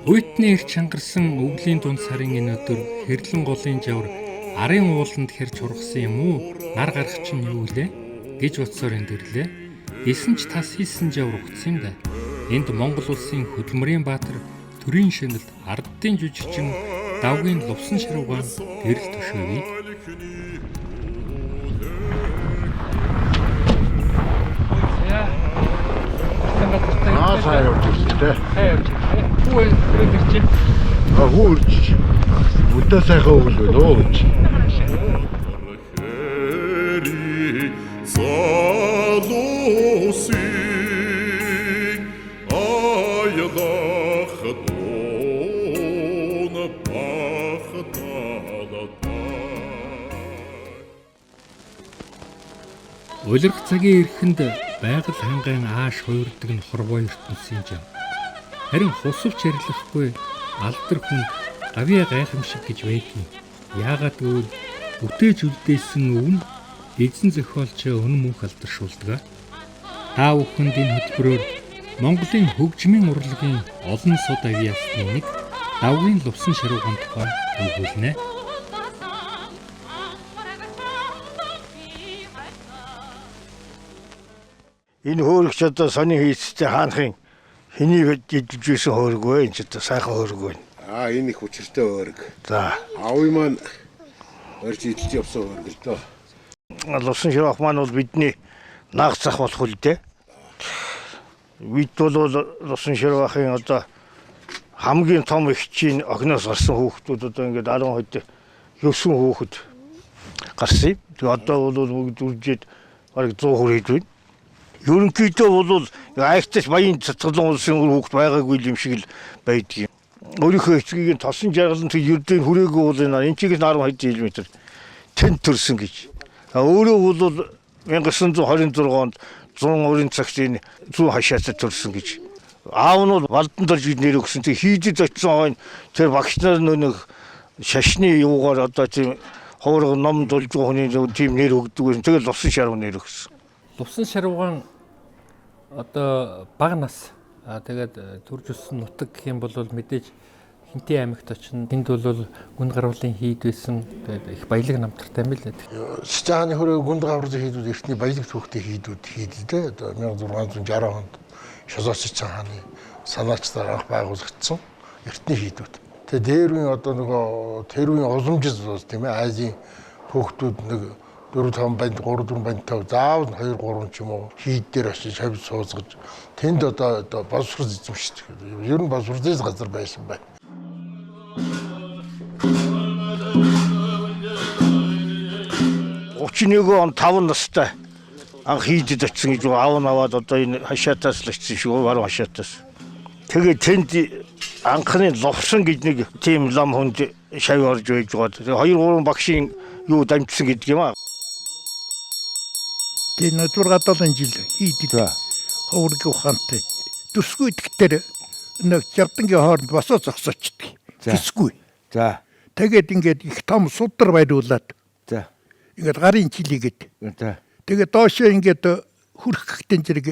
Уйтны их чангарсан өвлийн дунд сарын энэ өдөр хэрлэн голын жавар арын ууланд хэрж ургасан юм уу? Нар гарах чинь юу лээ? гэж бодсоор эндэрлээ. Эсэн ч тас хийсэн жавар ухсан юм да. Энд Монгол улсын хөдөлмөрийн баатар төрийн шинэлд ардын жүжигчин давгийн лувсан шаруугаан гэрэл төшөөе. Сайн явж ирсэн тий. Хүү ирж. Хүү ирж. Бүдэ сайхан өгөл байна уу гэж. Улирх цагийн эрэхэнд байгаль хангайн ааш хуурдаг нь хорвоо ертөнцийн жам. Харин хусвч ярилахгүй алдар хүн гавья гайхамшиг гэж байдгийг. Яагаад гэвэл бүтээж үлдээсэн өвн эзэн зохиолч өнө мөнх алдаршуулдаг. Та бүхэнд энэ хөтөлбөрөөр Монголын хөгжмийн урлагийн олон сууд авьяасны нэг давгийн лувсан шарууган тухай өгүүлнэ. Энэ хөөрөгч одоо сони хийцтэй хаанхын хэний жижигсэн хөөрөг вэ? Энэ ч одоо сайхан хөөрөг байна. Энэ их хүчтэй хөөрөг. За. Аавын маань орж идэлж явсан хөөрөг л дөө. Лувсан шаруух маань бол бидний наг зах болох үл дээ. Бид бол лувсан шаруухын одоо хамгийн том ихчийн огноос гарсан хүүхдүүд одоо ингээд 10 хэд 9 хүүхэд гарсан. Тэгээ одоо бол бүгд үржээд бараг 100 хүрээд байна. Ерөнхийдөө бол айхтас баян цэцгэлэн улсын хүүхд байгаагүй юм шиг л байдгийг. Өөрийнхөө эцгийг тосон жаргалан тэг ердөө хүрээгүй бол энэ чигээс 10 км тэнд төрсөн гэж. Өөрөө бол 1926 онд 100 өрийн цагт энэ зүүн хашаатад төрсөн гэж. Аав нь бол Валдан дорж нэр өгсөн. Тэг хийдэд очсон тэр багш нар нэг шашны юугаар одоо тийм хоорог ном дулж байгаа хүний тийм нэр өгдөг. Тэгэл лувсан шаруу нэр өгсөн. Лувсан шаруугаан одоо бага нас тэгээд төрж өссөн нутаг гэх юм бол мэдээж Хинтээ аймагт очино. Энд бол гүн гарвалын хийд байсан. Тэгээд их баялаг намтартай юм л. Стааны хөрөө гүн гарвалын хийдүүд эртний баялаг түүхтэй хийдүүд хийдэлтэй. Одоо 1660 онд Шолоочцсан хааны санаачдаар анх байгуулагдсан эртний хийдүүд. Тэгээд дээр үеийн одоо нөгөө тэр үеийн уламжил бол тийм ээ Азийн хүүхдүүд нэг 4-5 банд 3-4 бандтай заавал 2-3 ч юм уу хийд дээр очиж хавь сууцгаж тэнд одоо боловсрол эзэмшдэг. Ер нь боловсролын газар байсан байна. Өчнөгөө он 5 настай анх хийдэд очсон гэж аав нь аваад одоо энэ хашаатаас л очсон шүү баруун хашаатаас. Тэгээд тэнд анхны лувсан гэж нэг тийм лам хүнд шавь орж байж байгаа. Тэгээ 2-3 багшийн юу дамжсан гэдэг юм аа. Энэ 6-7 жил хийдэд ховрог ухаантай. Төсгүй идэхтэр нэг жавдангийн хооронд босоо зогсоочдөг. Тэсгүй. За. Тэгээд ингээд их том судар байруулад. За. Ингээд гарын чилийгээд. За. Тэгээд доошоо ингээд хүрхэгтэн зэрэг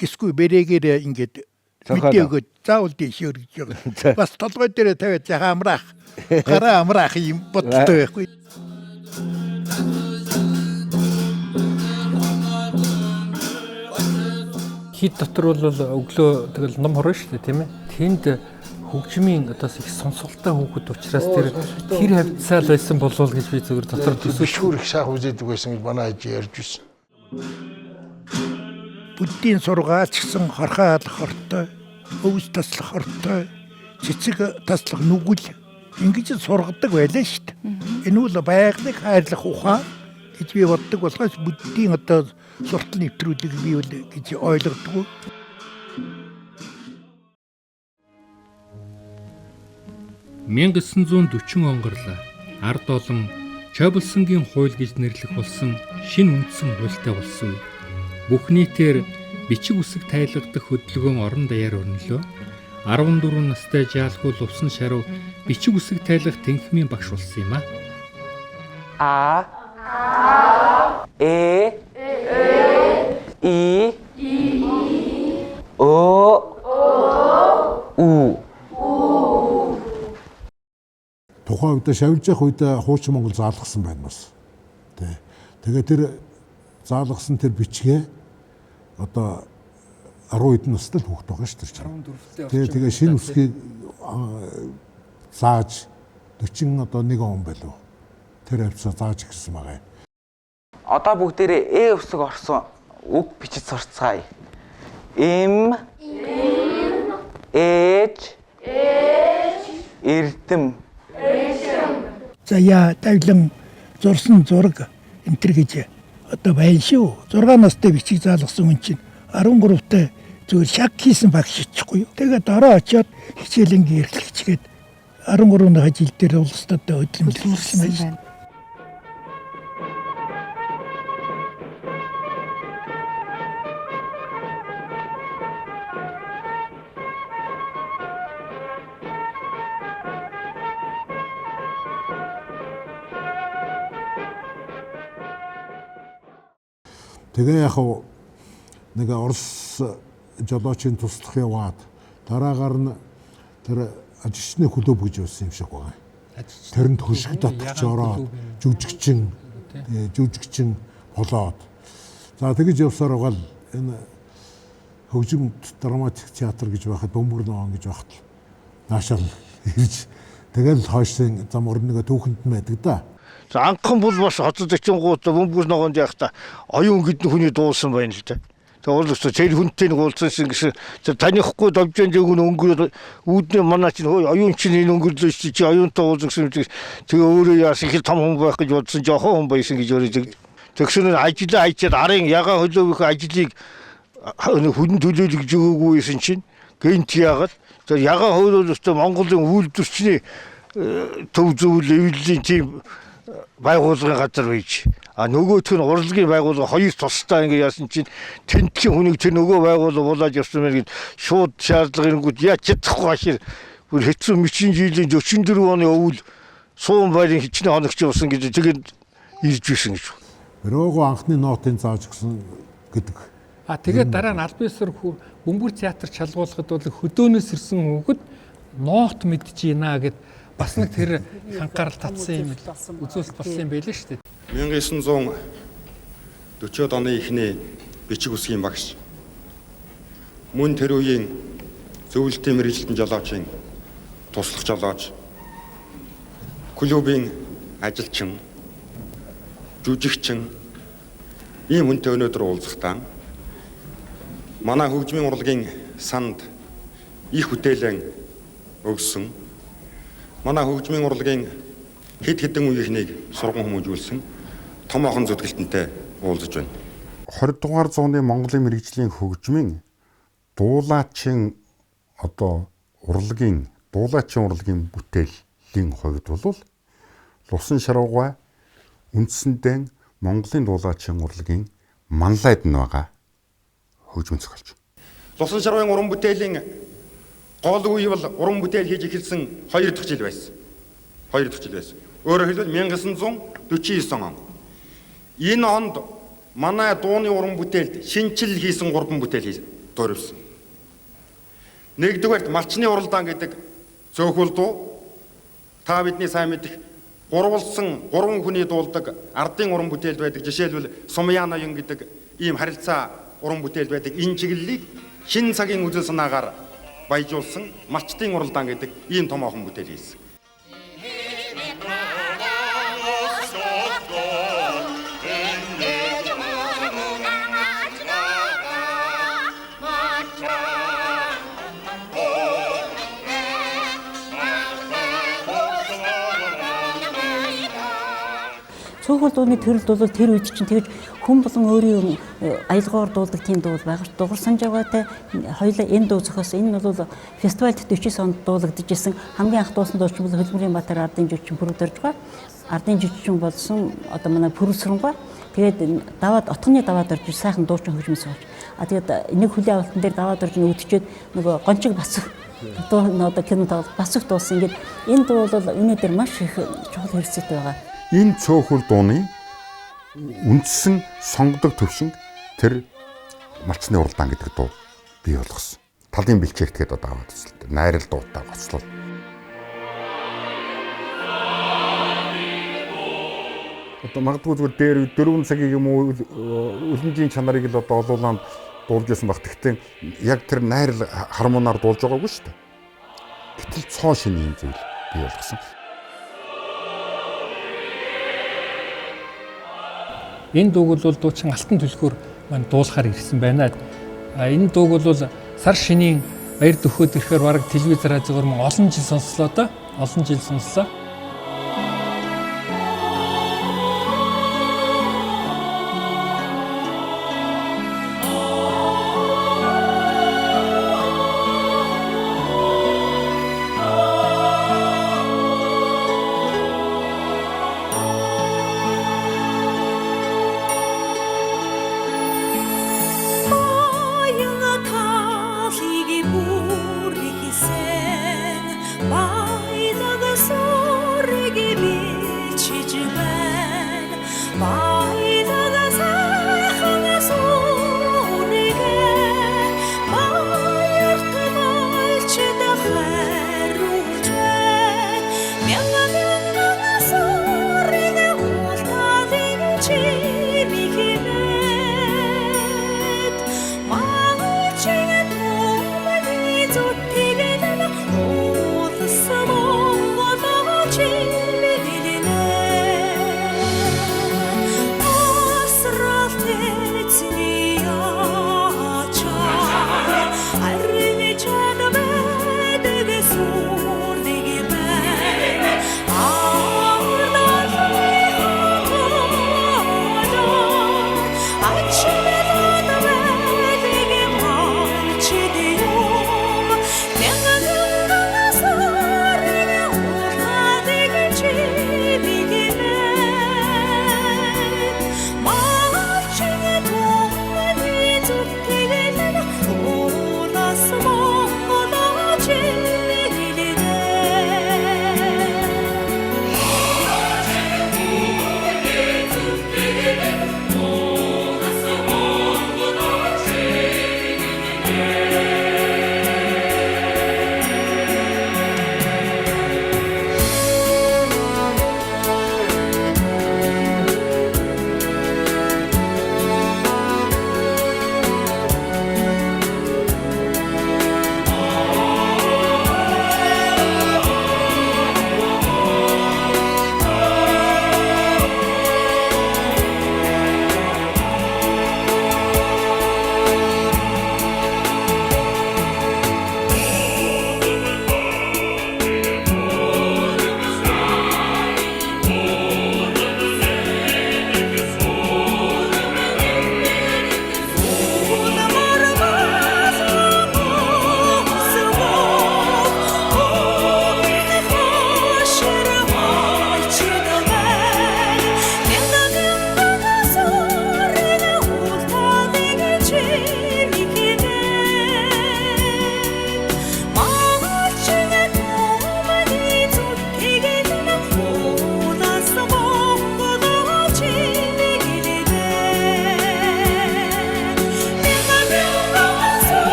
гисгүй бэрээгээр ингээд мэдээгээд заавал дэш өргөж байгаа. Бас толгой дээр тавиад яхаа амраах. Гараа амраах юм бодтой байхгүй. Хит дотор бол өглөө тэгэл ном хорно шүү дээ тийм ээ. Тэнд хөгжмийн одоос их сонсголтой хүүхэд учраас тэр хавцаал байсан болов гэж би зөвөр дотор төсөөлшүүр их сайхан үзээдэг байсан гэж манай ээж ярьж байсан. Бүддийн сургаалч гэсэн хорхоо алах хортой, өвс таслах хортой, цэцэг таслах нүгэл ингэж сургадаг байлаа шүү дээ. Энэ бол байгалыг хайрлах ухаан гэж би боддог болохоос бүддийн одоо суртал нэвтрүүлэг бий үл гэж ойлгодог. 1940 онгорлоо ард олон Чойболсонгийн хууль гэж нэрлэх болсон шинэ үндсэн хуультай болсон үе. Бүх нийтээр бичиг үсэг тайлгадах хөдөлгөөн орон даяар өрнөлөө. 14 настай жаалхуу Лувсан Шаруу бичиг үсэг тайлгах тэнхимийн багш болсон юм а. Э И О У. Тухайн үед шавилж явах үед хуучин Монгол заалгасан байна бас. Тэгээ тэр заалгасан тэр бичгээ одоо 10 хэдэн настай хүүхэд байгаа шүү дээ. Тэгээ шинэ үсгийг зааж 40 одоо 1 он байлуу. Тэр авцаа зааж ирсэн байгаа юм. Одоо бүгдээрээ үсэг орсон үг бичиж сурцгаая. Им Ээж Эрдэм. За яа тавлан зурсан зураг энтер гэж одоо байна шүү. 6 настай бичиг заалгасан хүн чинь 13-тай зүгээр шаг хийсэн багш шичихгүй. Тэгээд дараа очиод хичээлэнгийн эрхлэгчгээд 13 жил дээр улс төдөө хөдөлмөрлсөн байна. Тэгээ яг нэг Орос жолоочийн туслах яваад дараагаар нь тэр ажилчны клуб гэж байсан юм шиг байна. Тэрэнд хөшиг татгч ороод жүжигчин болоод. За тэгэж явсаар байгаа л энэ хөгжим драматик театр гэж байхад бөмбөр ноон гэж байхад наашаал ирж тэгэл хойшин зам орныг түүхэнд нь байдаг да. За анхан бол бас хотод очингууд бөмбөр ногоонд яхта оюун гэдэг хүний дуулсан байна л да. Тэгээ уулзсан цэл хүнтэй нэг уулзсан гэсэн танихгүй довжин жиг өнгөрөөд үүдний манай чинь оюун чинь энэ өнгөрлөө чи оюунтай уулзсан тэгээ өөрөө яасан их том хүн байх гэж бодсон жоохон хүн байсан гэж өөрөө тэгсэн ажил айчаад арын ягаан хөлөөх ажлыг хүн төлөөлөж өгөөгүй байсан чинь гэнт яагаад тэр ягаан хөлөөлөлтөд Монголын үйлдвэрчний төв зөвл эвлэлийн тийм байгууллагын газар байж. Нөгөөх нь урлагийн байгууллага хоёр тустай ингэ яасан чинь тентхийн хүнийг тэр нөгөө байгууллага болоод явсан мэн гэд шууд шаардлагынгууд яаж чадахгүй хашир бүр хэцүү мэчин жилийн 44 оны өвөл суун байрын хичнээн хоногч явсан гэж тэгээд ирж байсан гэж. Рого анхны нотын зааж өгсөн гэдэг. Тэгээд дараа нь аль биесээр бөмбөр театр чалгуулахад бол хөдөөнөөс ирсэн хүүхэд ноот мэдчихэйна гэд бас нэг тэр анхаарал татсан юм үзүүлэлт болсон юм байлээ шүү дээ. 1940-од оны эхний бичиг үсгийн багш. Мөн тэр үеийн зөвлөлтийн мэргэжилтэн жолоочийн туслах жолооч, клубын ажилчин, жүжигчин ийм хүнтэй өнөөдөр уулзахдаа манай хөгжмийн урлагийн санд их бүтээлэн өгсөн. Манай хөгжмийн урлагийн хэд хэдэн үеийнхнийг сурган хүмүүжүүлсэн томоохон зүтгэлтэнтэй уулзаж байна. 20 дугаар зууны Монголын мэргэжлийн хөгжмийн дуулаачийн урлагийн бүтээлийн хувьд бол Лувсан Шарууга үндсэндээ Монголын дуулаачийн урлагийн манлайд нь байгаа хөгжмөн зохиолч. Лувсан Шаруугийн уран бүтээлийн гол үе бол уран бүтээл хийж эхэлсэн 2 дахь жил байсан. Өөрөөр хэлбэл 1949 он. Энэ онд манай дууны уран бүтээлд шинжил хийсэн 3 бүтээл дөрвсөн. Нэгдүгээрт Малчны уралдаан гэдэг зөөхөл дуу. Та бидний сайн мэдих гурвалсан 3 хүний дуулдаг ардын уран бүтээл байдаг. Жишээлбэл Сумьяна ин гэдэг ийм харилцаа уран бүтээл байдаг. Энэ чиглэлийг шинэ цагийн үзэл санаагаар баяжуулсан Малчтын уралдаан гэдэг ийм томоохон бүтээл хийсэн. Цөөхөл дууны төрөл бол тэр үед чинь тэгж хүн болон өөрийн аялгаугаар дуулдаг тийм дуу байгаа. Дугур Санжаагатай хоёулаа энэ дуу зохиосон. Энэ бол фестивальд 49 онд дуулагдчихсэн. Хамгийн анх дуусан дуучин бол Хөлбөрийн Баатар ардын жүжигчин Пүрүдэрж байгаа. Ардын жүжигчин болсон одоо манай Пүрүсрэнгаа. Тэгээд отгоны даваад орж сайхан дуучин хөгжмөс болж. Тэгээд нэг хүлийн авалтан дээр даваад орж үүдчихэд нөгөө гончиг бацх дуу одоо кино тоглох бацх дуусан. Ингээд энэ дуу бол өнөөдөр маш их чухал хэрэгцээтэй байгаа. Энэ цөөхөл дууны үндсэн сонгодог төвшинг тэр малчны уралдаан гэдэг дуу бий болгосон. Талын бэлчээрт гэдэг одоо аваад үзлээ. Найрал дуутай гоцлол. Одоо магадгүй зүгээр дээр 4 цагийн юм уу үлэмжийн чанарыг л одоо олуулаад дуулж байсан баг. Тэгтээ яг тэр найрал хармонаар дуулж байгаагүй шүү дээ. Гэтэл цоо шинэ юм зүйл бий болгосон. Энэ дууг бол дуучин алтан түлхүүр маань дуулахаар ирсэн байна. Энэ дууг бол сар шинийн баяр дөхөөд ирэхээр бараг телевизээр хажуугаар мөн олон жил сонслоо да. Олон жил сонслоо.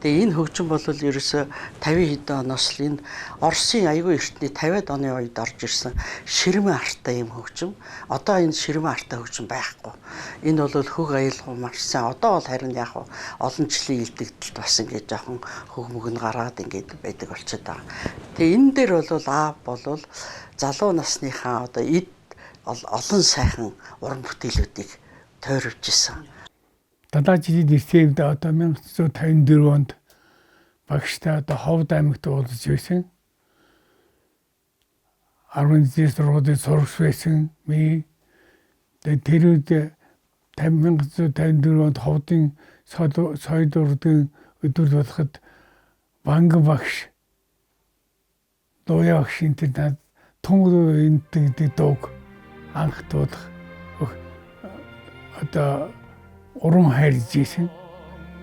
Тэгээ энэ хөгжим бол ерөөсө 50 хэдэн оноос л энэ Оросын аягүй эртний 50-аад оны үед орж ирсэн ширмэн артай юм хөгжим. Одоо энэ ширмэн артай хөгжим байхгүй. Энэ бол хөг аюулгүй маш сайн. Одоо бол харин яг олон жилийн илтгэгдэлд бас ингээд жоохон хөг мөг нь гараад ингээд байдаг болчиход байгаа. Тэгээ энэ дээр бол аав бол залуу насныхаа одоо эд олон сайхан уран бүтээлүүдийг тойрвж исэн. Дадаа жилийн ирсэвд одоо 1954 онд багштай одоо Ховд аймагт уулзж байсан. 10 сургуулийн сурагч байсан. Тэр үед 1954 онд ховдын соёл урлагийн өдөр болоход Ванган багш Дууя багш энэ Тунгуу энтэг дууг анх дуудах одоо уран хайрлаж ийсэн.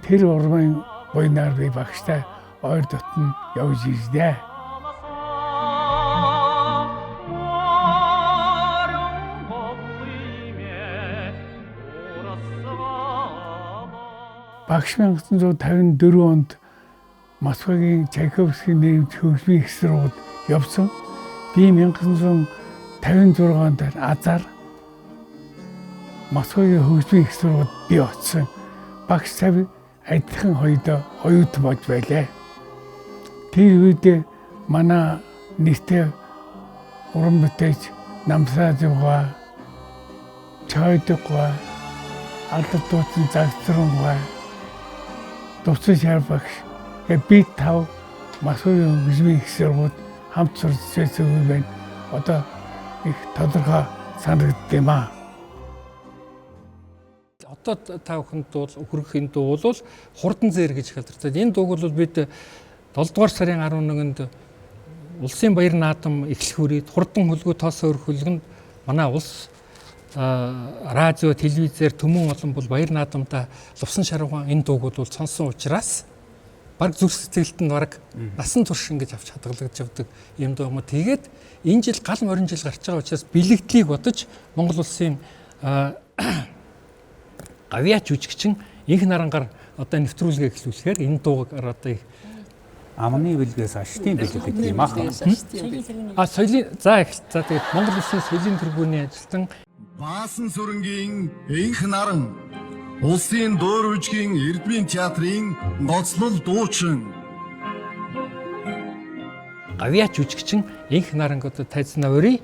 Тэр урмын буйнаар би багштай ойр дотн явж ирдээ. Багш 1954 онд Москвагийн Чайковскийн нэрвж хөгжмийн их сургуульд явсан. Би 1956 онд азар Москвагийн хөгжмийн их сургуульд би очсон. Багш цав адилхан хоёуд болж байлаа. Тэр үед манай нийтээ уран бүтээж Намсаажгаа, Чойдгоо, алдар дуучин Загтрангоо, Дувцсан шар багш би тав Москвагийн хөгжмийн их сургуульд хамт сурч байсан юм байна. Одоо их тодорхой санагддаг юм аа. Одоо та бүхэнд хүргэхийн дуу бол Хурдан зээр гэж хэлдэг. Энэ дууг бол бид 7 дугаар сарын 11-нд улсын баяр наадам эхлэх үрээд хурдан хөлгөө тоосоо өрх хөлгөнд манай улс радио, телевизээр төмөн олон бол баяр наадамда Лувсан Шарваан энэ дууг бол сонсон учраас баг зүрх сэтгэлд нь баг насан турш ингэж авч хадгалагдж явдаг юм дуу юм. Тэгээд энэ жил гал морин жил гарч байгаа учраас бэлэгдлийг бодож Монгол улсын гавьяа жүжигчин инх нарангаар одоо нэвтрүүлгээ эхлүүлэхээр энэ дуугаар одоо их амны бэлгээс аштын бэлэг гэдэг юм аа. Соёлын за тэгээд Монгол улсын соёлын тэргүүний ажилтан Баасан сүрэнгийн инх наран улсын дуур үжгийн Эрдмийн театрын гоцлол дуучин гавьяа жүжигчин инх наранг одоо тайзнаа өрий.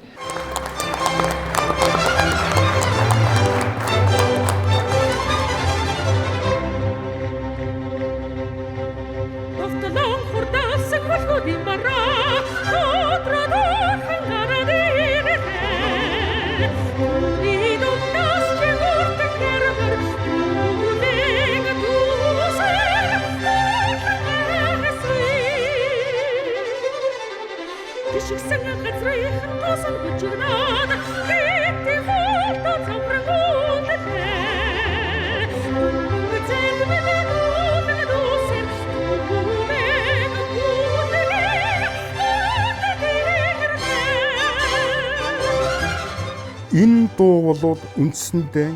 Энэ дуу бол үндсэндээ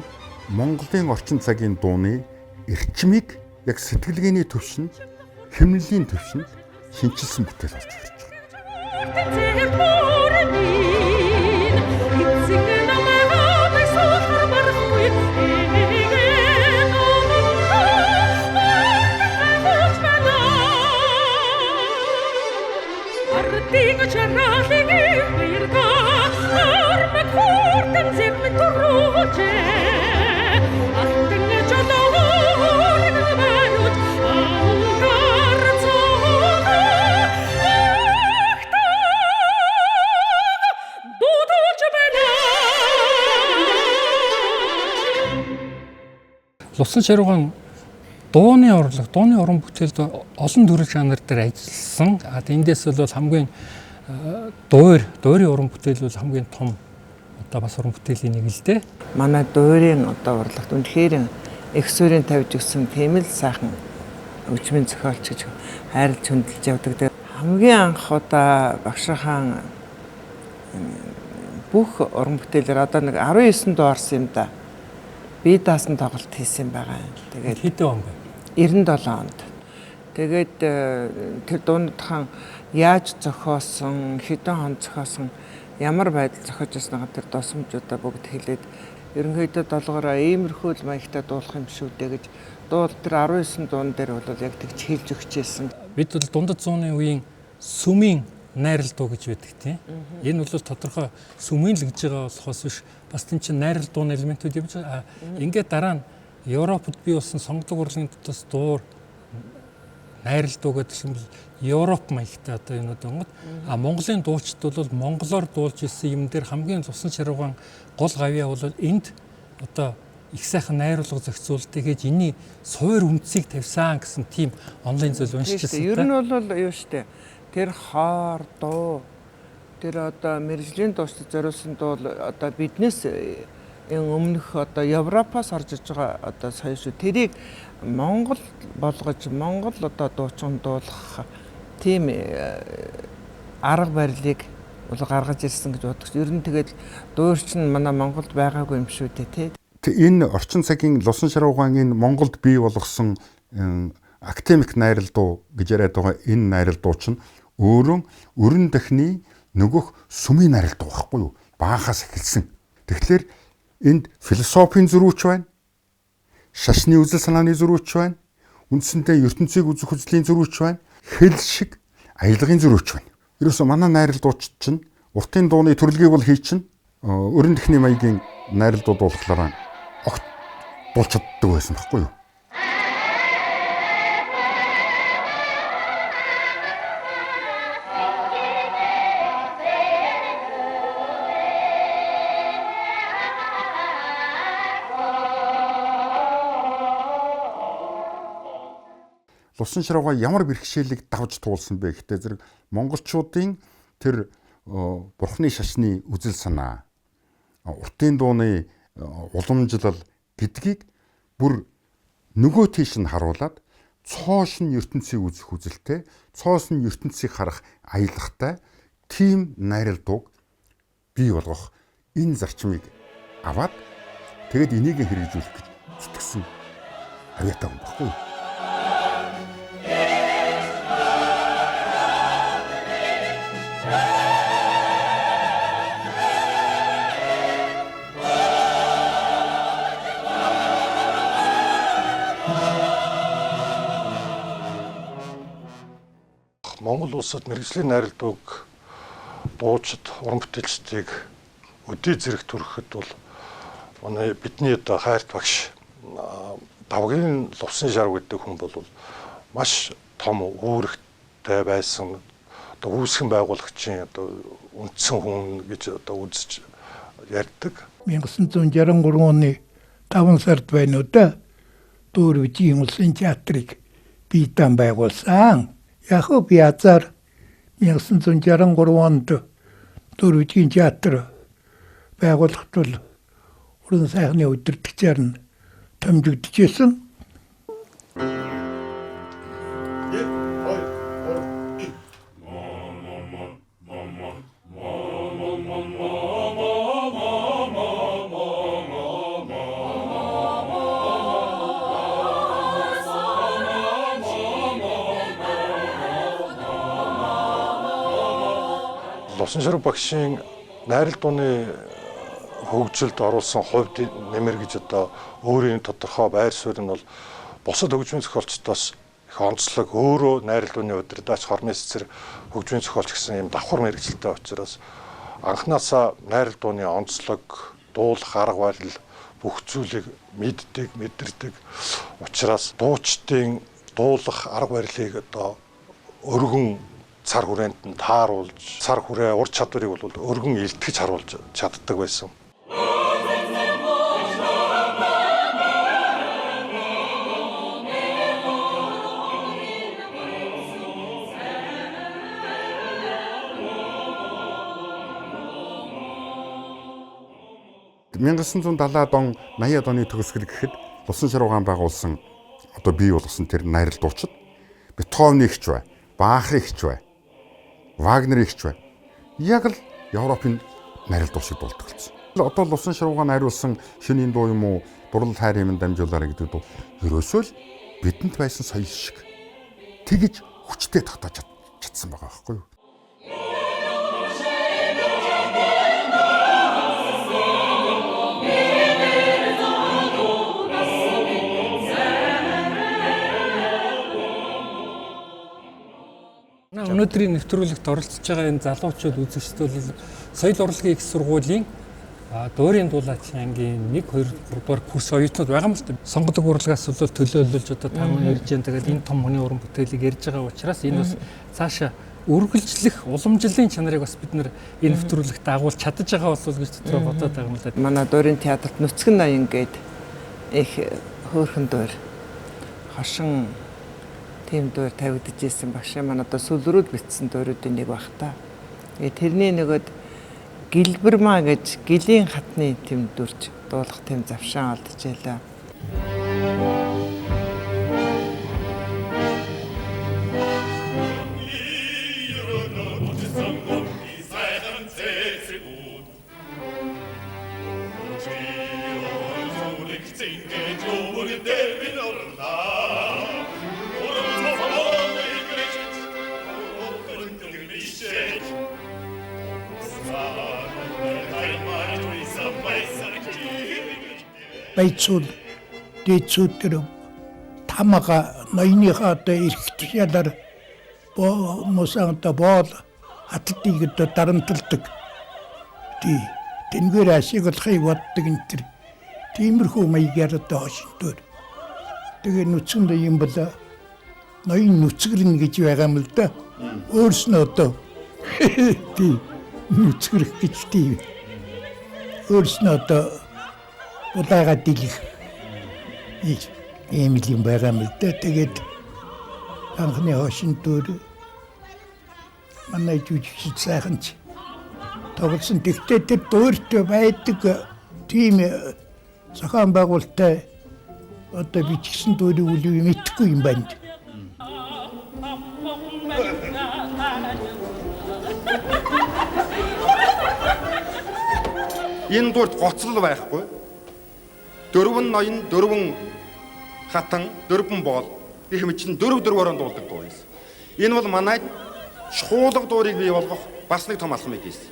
Монголын орчин цагийн дууны эрчмийг яг сэтгэлгээний төвшөнд, хэмнэлийн төвшөнд шинчилсэн бүтээл болж ирж байна. Лувсан Шарваан дууны урлаг, дууны уран бүтээлд олон төрөл жанр дээр ажилласан. Эндээс бол хамгийн дуурийн уран бүтээл бол хамгийн том одоо бас уран бүтээлийн нэг л дээ. Манай дуурийн одоо урлагт үнэхээр их суурийн тавьж өгсөн тийм л сайхан өчмийн зохиолч гэж хайрлж хөндлөж явдаг. Хамгийн анх удаа Багшхан бүх уран бүтээлээр одоо нэг 19 дуу орсон юм да. Би даасан тоглолт хийсэн байгаа. Тэгээд хэдэн он бэ? 97 онд. Тэгээд тэр дундхан яаж зохиосон, хэдэн хон зохиосон, ямар байдал зохиож байснаа тэр досомжуудаа бүгд хэлээд ерөнхийдөө долгороо иймэрхүү л маягтай дуулах юм шүү дээ гэж дуул тэр 19 дуун дээр бол яг тэгж хэлж өгчээсэн. Бид бол дундад зууны үеийн сүмийн найрал дуу гэж байдаг тийм. Энэ бол тодорхой сүмийн л гэж байгаа болохоос биш бас тийм чинь найрал дууны элементүүд явж байгаа. Ингээд дараа нь Европод бий болсон сонгодог урлагийн дотоос дуур найрал дуу гэдэг юм бол Европ маягтай одоо юмуд онгод Монголын дуучид бол монголоор дуулж ирсэн юм дээр хамгийн цусан шаргуун гол гавьяа бол энд одоо их сайхан найруулга зохицуултыг гэж энэний суур үндсийг тавьсан гэсэн тийм онлайн зүйл уншижсэн. Ер нь бол юу штэ. Тэр хоор дуу тэр одоо мэрэгжлийн дуустал зориулсан дуу одоо биднээс өмнөх одоо Европоос орж иж байгаа одоо соёл шүү. Тэрийг Монгол болгож Монгол одоо дуучин дуулах тийм арга барилыг бол гаргаж ирсэн гэж боддог. Ер нь тэгээд дуурч нь манай Монголд байгаагүй юм шүү дээ, тий. Энэ орчин цагийн Лусан Шаруугаан энэ Монголд бий болгосон академик найрал дуу гэж яриад байгаа энэ найрал дуу чинь өөрөө өрн дахны нөгөөх сүмийн найрал дуу байхгүй юу? Баахаас эхэлсэн. Тэгэхээр энд философийн зөрүүч байна. Шашны үзэл санааны зөрүүч байна. Үндсэндээ ертөнцийг үзэх үзлийн зөрүүч байна. Хэл шиг аялгын зөрүүч байна. Ерөөсө манай найрал дуучид чинь уртын дууны төрлөгийг бол хий чинь өрн дахны маягийн найрал дуу дуулахлаараа огт дуулж чаддаг байсан байхгүй юу? Лусан Шаруугаа ямар бэрхшээлийг давж туулсан бэ гэхдээ зэрэг монголчуудын тэр бурхны шашны үзэл санаа, уртын дууны уламжлал гэдгийг бүр нөгөө тийш нь харуулад цоос нь ертөнцийг үзэх үзэлтэй, цоос нь ертөнцийг харах аялахтай тийм найрал дууг бий болгох энэ зарчмыг аваад тэгээд энийг хэрэгжүүлэх гэж зүтгэсэн авьяатай юм баггүй юу? Монгол улсад мэргэжлийн найрал дууг дуучид уран бүтээлчдийг өдий зэрэг төрөхөд бол манай бидний одоо хайрт багш Давгийн Лувсан Шаруу гэдэг хүн бол маш том үүрэгтэй байсан одоо үүсгэн байгуулагчийн одоо үндсэн хүн гэж одоо үзэж ярьдаг. 1963 оны 5 сард байна уу да Дөрвижийн улсын театрыг биетэн байгуулсан. Яг би язар 1963 онд Дөрвижийн театр байгуулахад бол уран сайхны удирдагчаар нь томжигдчихсэн. Лусан Шаруу багшийн найрал дууны хөгжилд оруулсан хувьд нэмэр гэж одоо өөрийн тодорхой байр суурь нь бол бусад хөгжмийн зохиолчдоос их онцлог өөрөө найрал дууны удирдаач хормын цэцэр хөгжмийн зохиолч гэсэн юм давхар мэргэжилтэй учраас анхнаасаа найрал дууны онцлог, дуулах арга барил бүх зүйлийг мэддэг, мэдэрдэг учраас дуучдын дуулах арга барилыг одоо өргөн цар хүрээнд нь тааруулж, цар хүрээ ур чадварыг бол өргөн илтгэж харуулж чаддаг байсан. (1970-аад он 80-аад оны төгсгөл гэхэд Лусан Шаруугаан байгуулсан одоо бий болгосон тэр найрал дуучид Бетховен ихч бай, Бах ихч бай, Вагнер ихч бай. Яг л Европын найрал дуу шиг дуулдаг болсон. Одоо Лусан Шаруугаан найруулсан шинийн дуу юм уу, Дурлал хайр юмд дамжуулаарай гэдэг дуу ерөөсөө л бидэнд байсан соёл шиг тэгж хүчтэй татаж чадсан байгаа байхгүй юу? Өнөөдрийн нэвтрүүлэгт оролцож байгаа энэ залуучууд үзэгчдүүд соёл урлагийн их сургуулийн Дуурийн дуулаачийн ангийн 1 2 3 дугаар курс оюутнууд байгаа юм л да. Сонгодог урлагаас бол төлөөлөлж одоо 5 ярьж байгаа. Тэгээд энэ том хүний уран бүтээлийг ярьж байгаа учраас энэ бас цаашаа үргэлжлэх уламжлалын чанарыг бас бид нэр энэ нэвтрүүлэгт агуулж чадаж байгаа болов гэж дотроо бодоод байгаа юм л да. Манай дуурийн театрт Нүцгэн ноён гээд их хөөрхөн дуур хошин тийм дуур тавигдаж ирсэн багшаа манай одоо сүлрүүд битсэн дууруудын нэг баг та. Тэрний нөгөөд Гэлбэрмаа гэж гилийн хатны тэм дүрж дуулах тэм завшаан олдож ялаа. Байцуул дэцүүдэр тамага ноёныхоо одоо эрхтгэлээр мосанта боол хаттыг одоо дарамталдаг. Тэнгэр ашиглахыг боддог энэ төр. Тиймэрхүү маягаар одоо хошинтөр. Тэгээ нүцгэн юм бол ноён нүцгэрнэ гэж байгаа юм л да. Өөрснөө одоо тийм нүцгэрх гэж тийм. Өөрснөө одоо удаага дийлэх ийм юм байгаа юм л да. Тэгээд анхны хошинтөр манай жүжигч сайхан ч тоглосон. Тэгтээ тэр дуурьт байдаг тийм зохион байгуулалттай одоо бичсэн дуурийг үл мэдхгүй юм байна. Энэ дуурьт гоцлол байхгүй. Дөрвөн ноён, дөрвөн хатан, дөрвөн боол гэх мэт чинь дөрвөөр дуулдаг дуу юм. Энэ бол манайд шхуулга дуурийг бий болгох бас нэг том алхам хийсэн.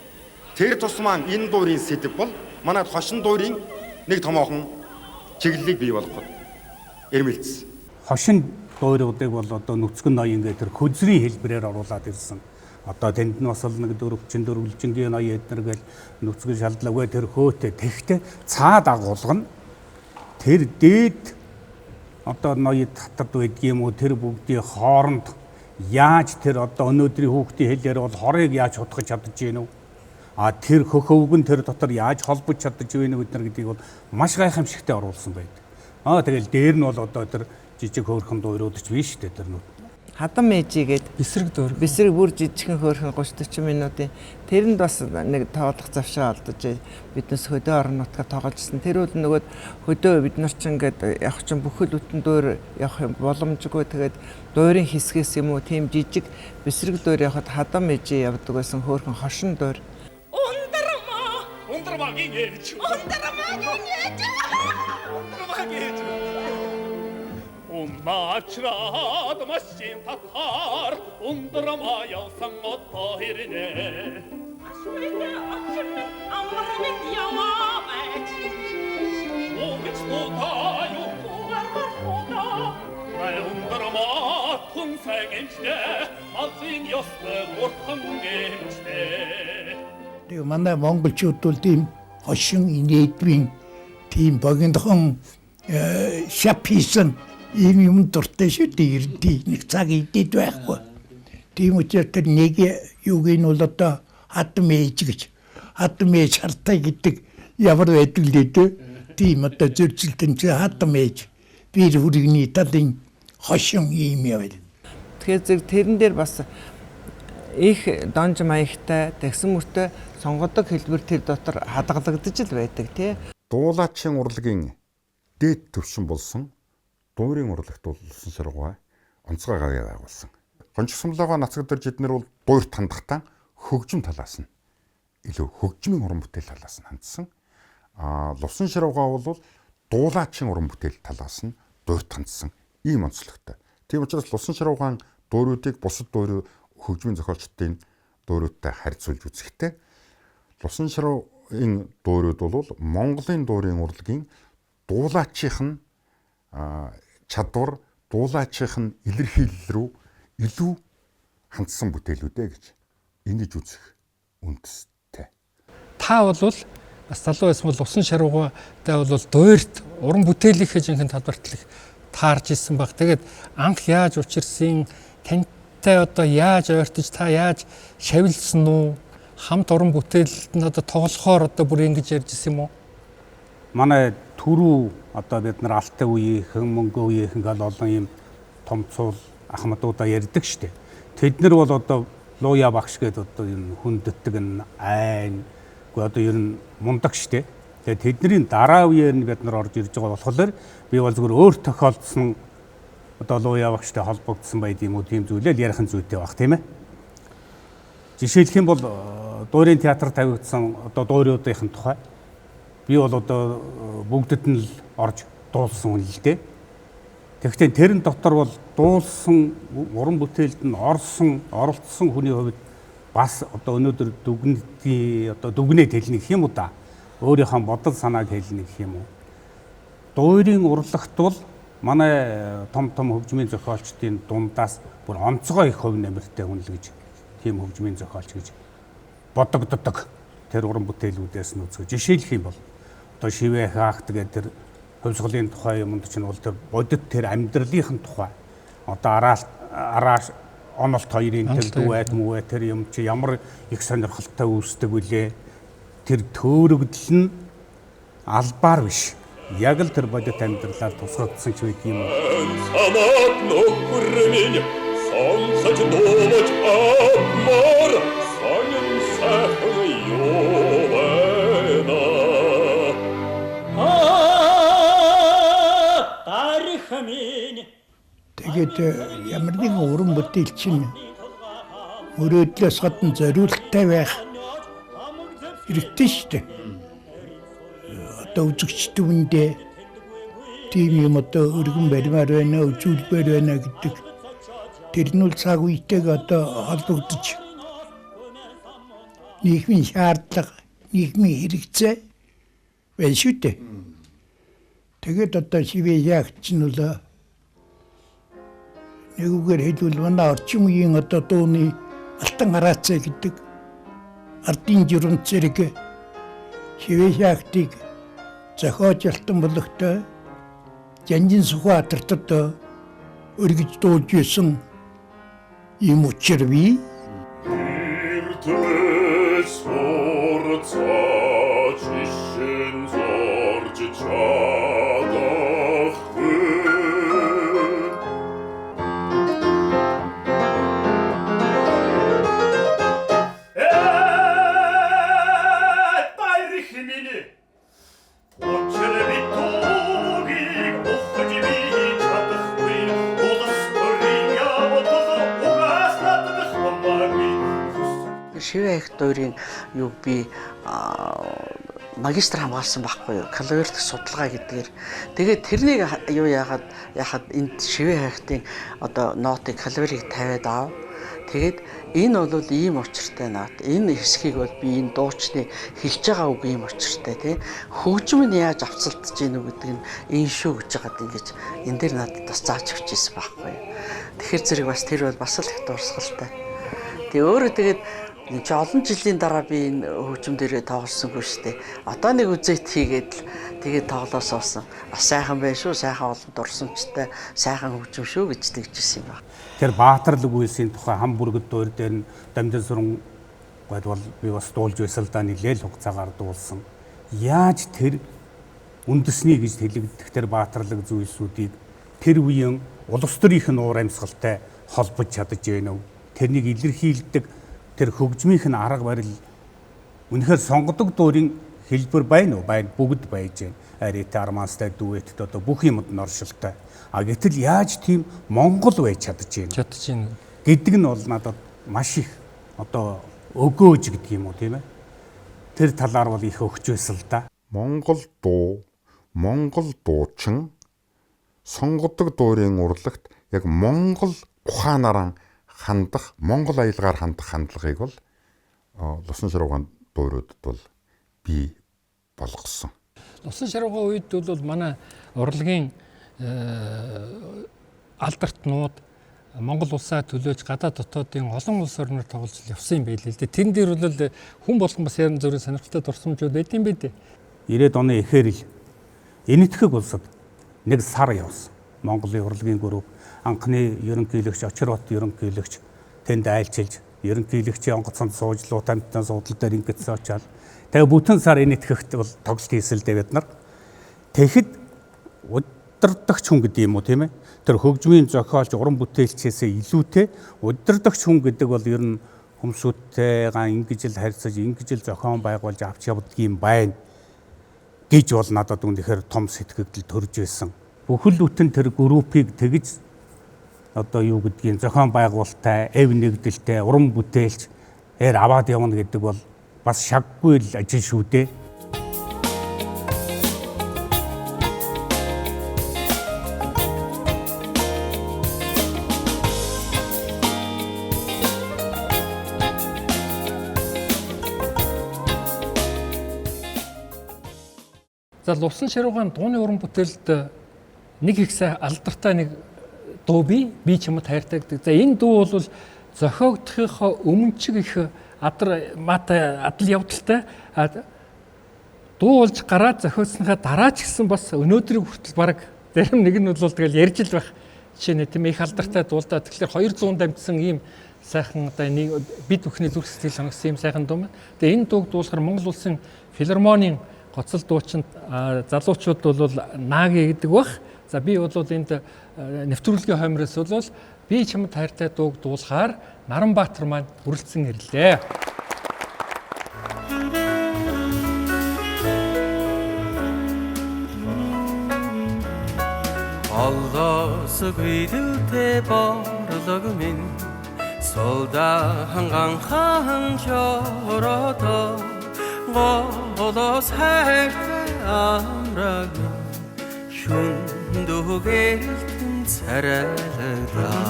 Тэр тусмаа энэ дуурийн сэдэв бол манайд хошин дуурийн нэг томоохон чиглэлийг бий болгоход эрмэлзсэн. Хошин дууруудыг бол одоо Нүцгэн ноён гэдэг тэр хөзрийн хэлбэрээр оруулаад ирсэн. Одоо тэнд нь бас нэг дөрвчин дөрвөлжингийн ноён эднэр гэл Нүцгэн шалдлаггүй тэр хөөтэй тэгтээ цаад агуулга нь тэр дээд одоо ноёд татад байдгийм үү тэр бүгдийн хооронд яаж тэр одоо өнөөдрийн хүүхдийн хэлээр бол хорыг яаж хутгаж чадж гинв тэр хөхөвг нь тэр дотор яаж холбож чадж гинв гэдгийг бол маш гайхамшигтай оруулсан байдаг. Тэгэл дээр нь бол одоо тэр жижиг хөөрхөн дуурууд ч биш шүү дээ тэр нүүд. Хадам ээжигээд бэсрэг дуур. Бэсрэг бүр жижигхэн хөөрхөн 30-40 минутын тэрэнд бас нэг тоглох завшаа алдаж биднес хөдөө орон нутгаар тогложсэн. Тэр үл нөгөөд хөдөө бид нар ч ингээд явах чинь бүхэл бүтэн дуур явах боломжгүй. Тэгээд дуурийн хэсгээс юм уу тийм жижиг бэсрэг дуур явахад хадам ээжи явдаг байсан хөөрхөн хошин дуур. Ундрмагийн ээж. Начраад машин татар ундрама явсан одоо хэрнэ. Ашгүй амрын яваач. Огч тоо юу гаргах ундрама тун сэгэнчтэй малын ёстой урхан гэмчтэй. Тэгээ манай монголчууд бол тийм хошин инээдвийн тийм богинохон шап хийсэн ийм юм дуртай шүү дээ. Нэг цаг идэд байхгүй. Тийм учраас тэр нэг юуг нь бол одоо хадам ээж гэж. Хадам ээж хартай гэдэг ямар байдаг лээ дээ. Тийм одоо зөрчилтөн чи хадам ээж. Bir хүрэгний талын хошин ийм яваа. Тэгэхээр тэрэн дээр бас их донж маягтай тэгсэн мөртөө сонгодог хэлбэр тэр дотор хадгалагдаж л байдаг тий. Дуулаачийн урлагийн дээд төвшин болсон дуурийн урлагт улсын шаргуй онцгой гавьяа байгуулсан. Гончсомлогоо нацагдж эднэр бол дуурь тандахтаа хөгжим талаас нь илүү хөгжмийн уран бүтээл талаас нь хандсан. Лувсан шаргуй бол дуулаачийн уран бүтээл талаас нь дуурь тандсан ийм онцлогтой. Тийм учраас лувсан шаргуйн дууруудыг бусад дуурь хөгжмийн зохиолчдын дууруудтай харьцуулж үзэхдээ лувсан шаргуйн дуурууд бол Монголын дуурийн урлагийн дуулаачийн чадвар, дуулаачийн илэрхийлэл рүү илүү хандсан бүтээлүүдэ гэж ингэж үзэх үндэстэй. Та бол бас залуу байсан бол усан шаруугаатай бол дуурьт уран бүтээлийнхээ жинхэнэ талбарт л таарж исэн баг. Тэгээд анх яаж учирсан, тантай одоо яаж ойртож та яаж шавилсан уу? Хамт уран бүтээлд нь одоо тоглохоор одоо бүр ингэж ярьж исэн юм уу? Манай түрүү одоо бид нар алтай үеийнхэн, мөнгө үеийнхэн гал олон юм том цуул ахмадуудаа ярьдаг штеп. Тэд нар бол одоо Луя багш гэдэг одоо энэ хүндэтдэг н айн одоо ер нь мундаг штеп. Тэгээд тэдний дараа үеэр нь бид нар орж ирж байгаа болохоор би бол зөвхөн өөр тохиолдсон одоо Луя багштай холбогдсон байд юм уу тийм зүйлээ ярихын зүйтэй баг тийм ээ. Жишээлх юм бол дуурийн театр тавигдсан одоо дуурийнхын тухай би бол одоо бүгдэд нь л орж дуулсан хүн л дээ. Тэгэхдээ тэрэн дотор бол дуулсан уран бүтээлд нь оролцсон хүний хувьд бас одоо өнөөдөр дүгнээд хэлнэ гэх юм уу да. Өөрийнхөө бодол санааг хэлнэ гэх юм уу. Дуурийн урлагт бол манай том хөгжмийн зохиолчдын дундаас бүр онцгой их хувь нэмэртэй хүн л гэж тийм хөгжмийн зохиолч гэж бодогддог. Тэр уран бүтээлүүдээс нь үзэх. Жишээлх юм бол одоо Шивэ хаах тэгээд тэр хувьсгалын тухай юмд чинь бол тэр бодит тэр амьдралынхын тухай одоо арааш онолт хоёрын тэр дүүэт мүвэ тэр юм чи ямар их сонирхолтой үүсдэг вүлээ. Тэр төөрөгдөл нь албаар биш. Яг л тэр бодит амьдралаар тусгагдсан ч үгүй юм уу. Санаад нөхөр минь сонсож дуумаж аммаар сонин сайхан юу байна. Тарих минь тэгээд ямар нэгэн уран бүтээл чинь мөрөөдлөөс гадна зориулттай байх хэрэгтэй шүү дээ. Одоо үзэгчдүүндээ тийм юм одоо өргөн баримаар байна, үзүүлбэр байна гэдэг тэр нь цаг үетэйг одоо холбогдож нийгмийн шаардлага, нийгмийн хэрэгцээ байна шүү дээ. Тэгээд одоо Шивэ ягч нь бол нэгүгээр хэлбэл манай орчин үеийн одоо дууны алтан хараацай гэдэг ардын жирэмт зэрэг Шивэ ягтыг зохиож алтан болгохтой Жанжин Сүхбаатартад өргөж дуулж байсан юм учир бий. Шивэ их дуурийн юу би магистр хамгаалсан байхгүй юу? Калверт судалгаа гэдгээр. Тэгээд тэрнийг юу яахад энд Шивэ хайхтын одоо нотыг калверийг тавиад аав. Тэгээд энэ бол ийм учиртай нот. Энэ хэсгийг бол би энэ дуучны хэлж байгаа үг ийм учиртай тий. Хөгжим нь яаж авцалдаж гинэ гэдэг нь энэ шүү гэж байгаад ингэж энэ дээр надад бас зааж өгчээсэн байхгүй юу? Тэгэхээр зэрэг бас тэр бол бас л их дурсгалтай. Тэгээ өөрөө тэгээд энэ ч олон жилийн дараа би энэ хөгжим дээрээ тоглосонгүй шүү дээ. Одоо нэг үзэт хийгээд л тэгээд тоглоо суусан. Бас сайхан байх шүү, сайхан олон дурсамжтай, сайхан хөгжим шүү гэж тэгжсэн юм байна. Тэр Баатарлаг үйлсийн тухай хам бүргэд дуур дээр нь Дамжин сүрэн гад бол би бас дуулж байсан л да нэлээл хугацаагаар дуулсан. Яаж тэр үндэсний гэж хэлэгдэх тэр Баатарлаг зүйлсүүдийг тэр үеийн улс төрийн уур амьсгалтай холбож чадаж байна уу? Тэрнийг илэрхийлдэг тэр хөгжмийнх нь арга барил үнэхээр сонгодог дуурийн хэлбэр байна уу? Байна, бүгд байж байна. Арита арманстай дүэт одоо бүх юмд нь оршилтой. А гэтэл яаж тийм Монгол байж чадж байна гэдэг нь бол надад маш их одоо өгөөж гэдэг юм уу тийм ээ. Тэр талаар бол их өгч байсан л да. Монгол дуу, Монгол дуучин сонгодог дуурийн урлагт яг Монгол ухаанаараа хандах, Монгол аялгаар хандах хандлагыг бол Лусан шаруугаан дууруудад бол бий болгосон. Лусан шаруугаан үед бол манай урлагийн алдарт нууд Монгол улсаа төлөөж гадаад дотоодын олон улс орноор тоглож явсан юм байл л дээ. Тэрэн дээр бол хүн болгон бас янз бүрийн сонирхолтой дурсамжууд байд юм бэ дээ. 90-ад оны эхээр л энэтхэг улсад нэг сар явсан. Монголын урлагийн групп анхны ерөнхийлөгч Очирбат ерөнхийлөгч тэнд айлчилж ерөнхийлөгчийн онгоцонд сууж луутамтны суудлал дээр ингэсэн очоод тэгээ бүтэн сар энэтхэгт бол тоглолт хийсэлдээ бид нар тэгэхэд удирдахч хүн гэдэг юм уу тийм ээ тэр хөгжмийн зохиолч уран бүтээлчээсээ илүүтэй удирдахч хүн гэдэг бол ер нь хүмсүүдтэйгээ ингэж л харьцаж ингэж л зохион байгуулж авч явдаг юм байна гэж бол надад үнэхээр том сэтгэгдэл төрж байсан. Бүхэл бүтэн тэр группийг тэгж одоо юу гэдгийг зохион байгуулалттай, эв нэгдэлтэй, уран бүтээлч аваад явна гэдэг бол бас шаггүй л ажил шүү дээ. За Лувсан Шируугаан дууны уран бүтээлд нэг их сайн алдартай нэг дуу би чамд хайртай гэдэг. За энэ дуу бол зохиогдохынхоо өмнө ч их адал явдалтай. Дуу болж гараад зохиоцсныхаа дараа ч гэсэн бас өнөөдрийг хүртэл баг зарим нэг нь бол тэгэл ярьж л байх. Жишээ нь тийм их алдартай дуулдаа тэгэхээр 200 дамжсан ийм сайхан одоо нэг бид бүхний зүрх сэтгэл хангасан ийм сайхан дуу маань. Тэгээ энэ дууг дуулахаар Монгол улсын филармонийн гоцол дуучид залуучууд бол нааги гэдэг бах. За би бол энд нэвтрүүлгийн хоймроос бол би чамд хайртай дууг дуулахаар Наранбаатар маань хүрэлцэн ирлээ. Олоос гүйдэлтэй борлог минь солдахан ганхан жорото голос хайртай амраг шүндүгээлтэн царайлаа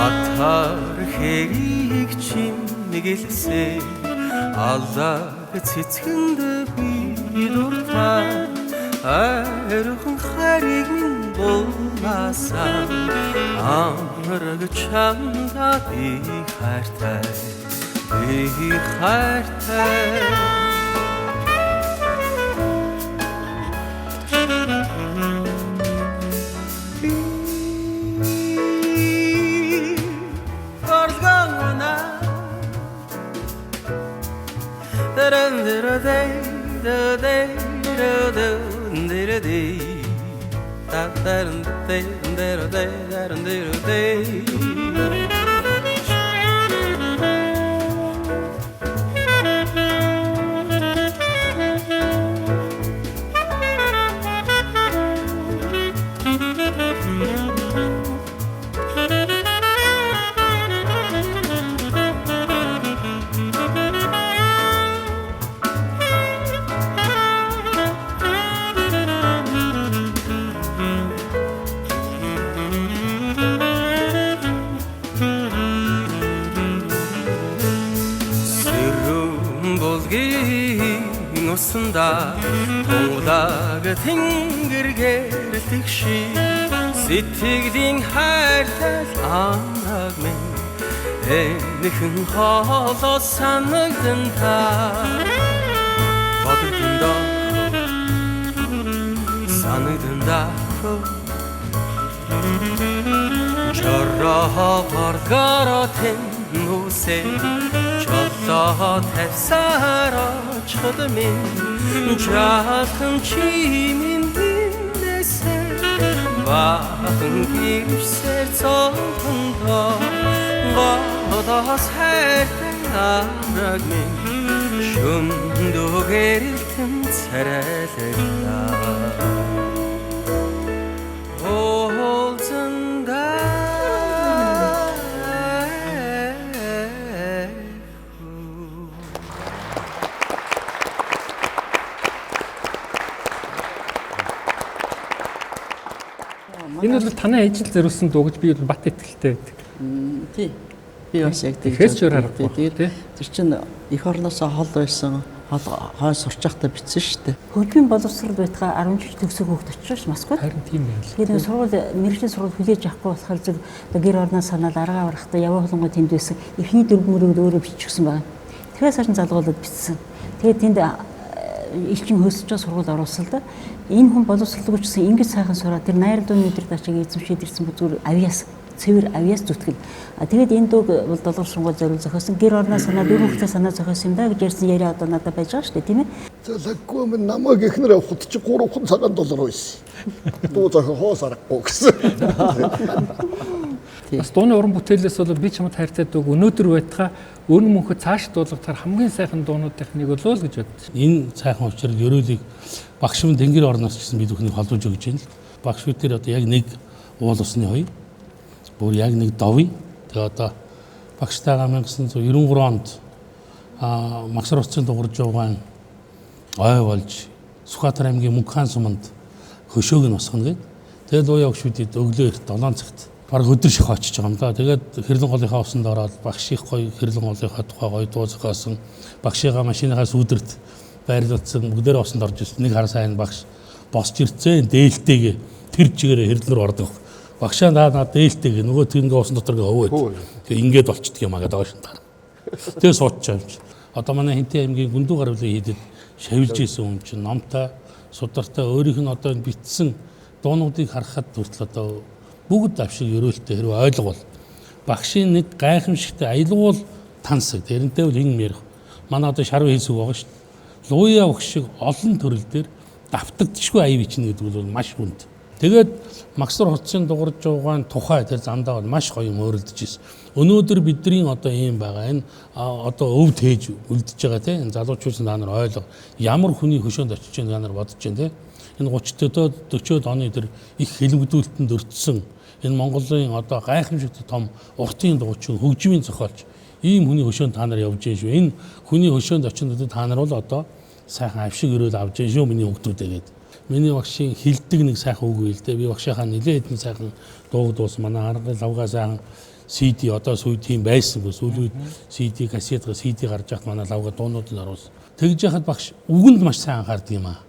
атар хэрийг чимгэлсээ аллаг цэцгэнд би дуртай айрхан хариг минь болмаса амраг чамда би хайртай Тунгалаг тэнгэргээр тэгши сэтгэлийн хайртай амраг минь энэхэн хоолоо санагдан та бодогдондоо санагданда чороо баргаараа тэмүсэ чолоо тавсараа чод минь жаахан чимин бинэсэ бахан гипсэр цолтондоо годос хайртай амраг минь шүндүгээрэлтэн царайлаа Энэ бол танай ажил зориулсан дуу гэж би бол бат итгэлтэй байдаг. Тий. Би бас яг тэгж харахгүй. Тэгээд тэр чинь эх орноосоо хол байсан хой сурч байхдаа бичсэн шүү дээ. Хөгжмийн боловсрол байтугай 10 жил төгсөх хүүхд очиж ш Москвад. Харин тийм байл. Тэгээд сургууль мэрэгжлийн сургууль хүлээж авахгүй болохоор зөв гэр орноо санаад аргаа барахтаа явуулангууд тэнд байсан. Эхний дөрөв мөрөд өөрөө биччихсэн байна. Тэгээс хашин залгуулад бичсэн. Тэгээд тэнд элчин хөөсөж байгаа сургууль оруулсан л да. Энэ хүн боловсролгүй ч гэсэн ингэж сайхан сураад тэр найр дууны өдөр дачиг эзэмшээд ирсэн бүзүүр авьяас цэвэр авьяас зүтгэл. Тэгээд энэ дууг бол долгор сургууль зориул зохиосон. Гэр орноо санаа дөрөв хүүхдээ санаа зохиосон юм да гэж ярьсан яриа одоо надад байж байгаа шүү дээ, тийм ээ. Залггүй минь намайг ихнэр явахд чи 3 цагаан доллар байсан. Дуу зохио хоос арахгүй гэсэн. Бас дууны уран бүтээлээс бол би чамд хайртай дууг өнөөдөр байтугай өн мөнхөд цааш дуулгахаар хамгийн сайхан дуунуудын нэг болов л гэж бодчих. Энэ сайхан учрал ерөөлийг багш минь тэнгэр орноос ч гэсэн бид бүхнийг холбож өгч байна л. Багш бид тэр одоо яг нэг уул усны хоёр. Бүр яг нэг довь. Тэгээ одоо багштайгаа 1993 онд Магсар уцын дуурж явгаан ой болж Сүхбаатар аймгийн Мөнххан суманд хөшөөг нь босгоно гээд. Тэгээд уу явж шүдэд өглөө 7 цагт бараг өдөр ших очиж байгаа юм да. Тэгээд хэрлэн голынхаа усанд ороод багш их гоё хэрлэн голынхаа тухай гоё дуу зохиосон. Багшигаа машиныхаас үдэрт байрлуулсан бүгдээрээ усанд орж ирсэн. Нэг хар сайн багш босч ирцээ дээлтэйгээ тэр чигээрээ хэрлэнээр ордог. Багшаа наад дээлтэйгээ нөгөө тэрнгээ усан дотор гээ өвөөд. Тэгээ ингээд болчдөг юм аа гэдэг ошин таар. Тэгээ суучаа юм чи. Одоо манай Хинтээ аймгийн гүндүү гар бүлээ хийдэд шавилж исэн хүн чинь номтой судартай өөрийнх нь одоо битсэн дуунуудыг харахад хүртэл одоо бүгд авшиг ерөөлтөй хэрэг ойлгол багшийн нэг гайхамшигтай аялуул тансаг тэрнтэй бол ин ярих манай одоо шаруу хийсэг байгаа шүү дээ. Луя өгш шиг олон төрөл дээр давтагдчихгүй аяв ичнэ гэдэг бол маш хүнд. Тэгээд Магсар хуцсын дуурж байгаа тухай тэр замдаа маш гоё юм өөрөлдөж ирсэн. Өнөөдөр бидний одоо ийм байгаа энэ одоо өв тээж үлдэж байгаа тийм залуучууд та нар ойлго ямар хүний хөшөөнд очиж байгаа та нар бодож байна тийм энэ 30-д 40-д оны тэр их хэлбэгдүүлэлтэнд өртсөн энэ Монголын одоо гайхамшигт том уртын дуучин хөгжмийн зохиолч ийм хүний хөшөөнд та нар явж байгаа шүү. Энэ хүний хөшөөнд очинд та нар бол одоо сайхан авшиг өрөөл авж байгаа шүү миний хүүхдүүдээ гэдэг. Миний багшийн хилдэг нэг сайхан үг үйл дээ. Би багшийнхаа нэлээд хэдэн сайхан дууг дуус манай аргын лавга сайхан CD одоо сүйд тийм байсангүй сүүлийн үед CD кассет CD гарч яхад манай лавга дуунууд нь оруулсан. Тэгж яхад багш үгэнд маш сайн анхаардаг юм аа.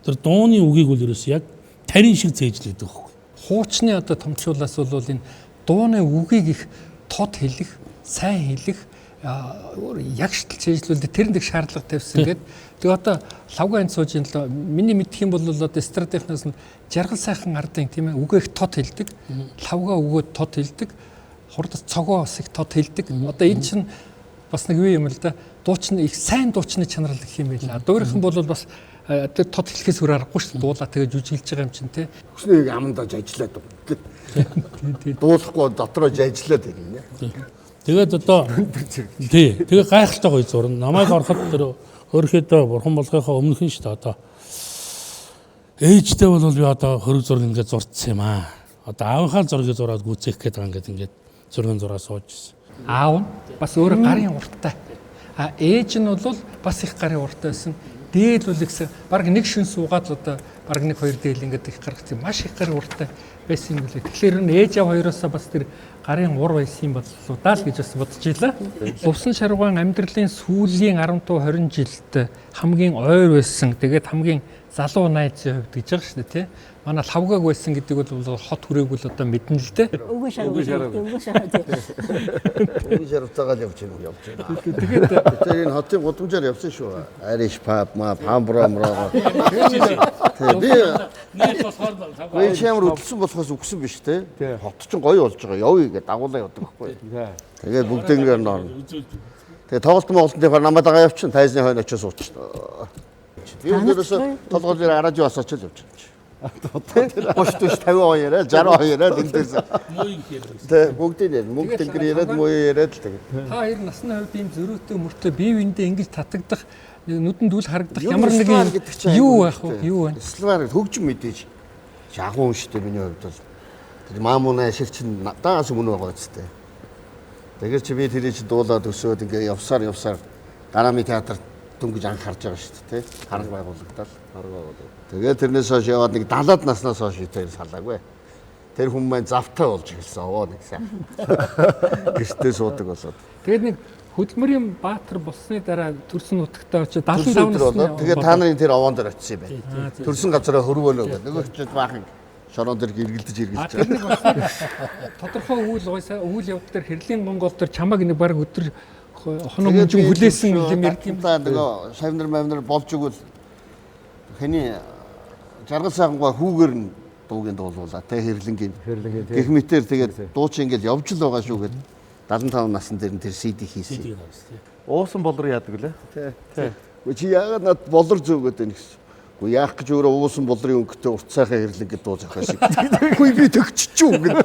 Тэр дууны үгийг бол ерөөс яг тарин шиг зээжлэгдэх хөхгүй. Хуучны одоо томчуулаас бол энэ дууны үгийг их тод хэлэх, сайн хэлэх яг шидэл чийжлүүлдэг тэр нэг шаардлага тавьсан гэдэг. Тэгээ одоо лавга энэ сууж ин л миний мэдх юм бол одоо стратегийнээс нь жаргал сайхан ардын тийм ээ үгээ их тод хэлдэг. Лавга өгөөд тод хэлдэг. Хурд цогоо бас их тод хэлдэг. Одоо энэ чинь бас нэг юу юм л да. Дуучны их сайн дуучны чанар гэх юм байла. Дуурайхан бол бас тэр тод хэлхээс өөр аргагүй шүү дээ. Дуулаа тэгээ жүжиглэж байгаа юм чинь тий. Хүснэг амандаж ажиллаад байна. Дуулахгүй дотроо ажиллаад байна. Тэгээд одоо тий. Тэгээ гайхалтай гоё зурна. Намайг ороход тэр өөрөөдөө бурхан болгохоо өмнөх нь шүү дээ одоо. Ээжтэй бол би одоо хөрөг зураг ингээд зурцсан юм аа. Одоо аавынхаа зургийг зураад гүцээх гээд байгаа ингээд зургийн зураа сууж ирсэн. Аав нь бас өөр гарын урттай. Ээж нь бол бас их гарын урттай байсан. Дээд бол ихсэн баг нэг шин суугаад одоо баг нэг хоёр дээл ингээд их гаргацсан маш их гарын урттай байсан юм билээ. Тэгэхээр энэ ээж аав хоёроосоо бас тэр гарын ур байсан боллоо даа л гэж бас бодож илаа. Лувсан шаргуун амьдралын сүүлийн 10-20 жилд хамгийн ойр байсан. Тэгээд хамгийн залуу найзын хувьд гэж байгаа шүү дээ тий. Манай лавгааг байсан гэдэг бол хот хүрээгүй л одоо мэднэ л дээ. Үгүй шаргуу. Үгүй шаргууцаагаал явж байна. Тэгээд энэ хотын гудамжаар явсан шүү. Ариш пап ма памбромроо. Би чамд үтсэн болохоос үгсэн биш те. Хот ч гоё болж байгаа. Явъя гэдэг дагуулаа явдаг байхгүй. Тэгээд бүгдээр норно. Тэгээд тоглолт Монголынхаар намайг дагаа явчихсан. Тайзны хойно очиж суучихсан. Би өөрөөсөө толгойлоор арааж бас очиж явж байна. 30-40 50 яриад 60 яриад эндээс тэг бүгдийг мөнгө тэнгэр яриад муу яриад л тэг. Та хоёр насны хувьд ийм зөрүүтэй мөртөө бие биендээ ингэж татагдах нүдэнд үл харагдах ямар нэгэн юу байх вэ? Юу вэ? Славар хөгжим мэдээж шагуун шүү дээ миний хувьд бол. Тэр маамуна ашиг чинь даас өмнө байгаа ч дээ. Тэгэхээр чи би тэрийг чи дуулаад өсөөд ингээ явсаар Гарами театр дөнгөж анх харж байгаа шүү дээ, тий? Хараг байгуулагдал. Тэгээд тэрнээс хойш яваад нэг 70-аад наснаас хойш тэр салаагүй. Тэр хүн маань завтай болж эхэлсэн. Овоо нэг сайн. Гэртээ суудаг болоод. Тэгээд нэг Хөдөлмөрийн баатар болсны дараа төрсөн нутагтаа очиж 75 насны. Тэгээ та нарын тэр овоон дээр очив юм байна. Төрсөн газараа хөрвөөлөө гэдэг. Нөгөө ч баахан шорон дээр гэргэлдэж байгаа. Тодорхой үйл явдал дээр хэрлийн гонгол дээр чамаг нэг баг өдөр хоног мөжин хүлээсэн юм ярьд юм. Нөгөө шавнар мавнар болж өгвөл хэний жаргал сайхангаа хүүгээр нь дуугийн дуулуулаа тэ хэрлэнгийн. Гэх мэтэр тэгээд дууч ингээл явж л байгаа шүү гэдэг. 75 насны дээр тэр CD хийсэн. Уусан болор яадаг лээ. Тий. Чи яагаад над болор зөөгөөд байна гэсэн. Уу яах гэж өөрөө уусан болрын өнгөтэй урт сайхан хэрлэг гэж дууж авах шиг. Үгүй би төгччихв гэнэ.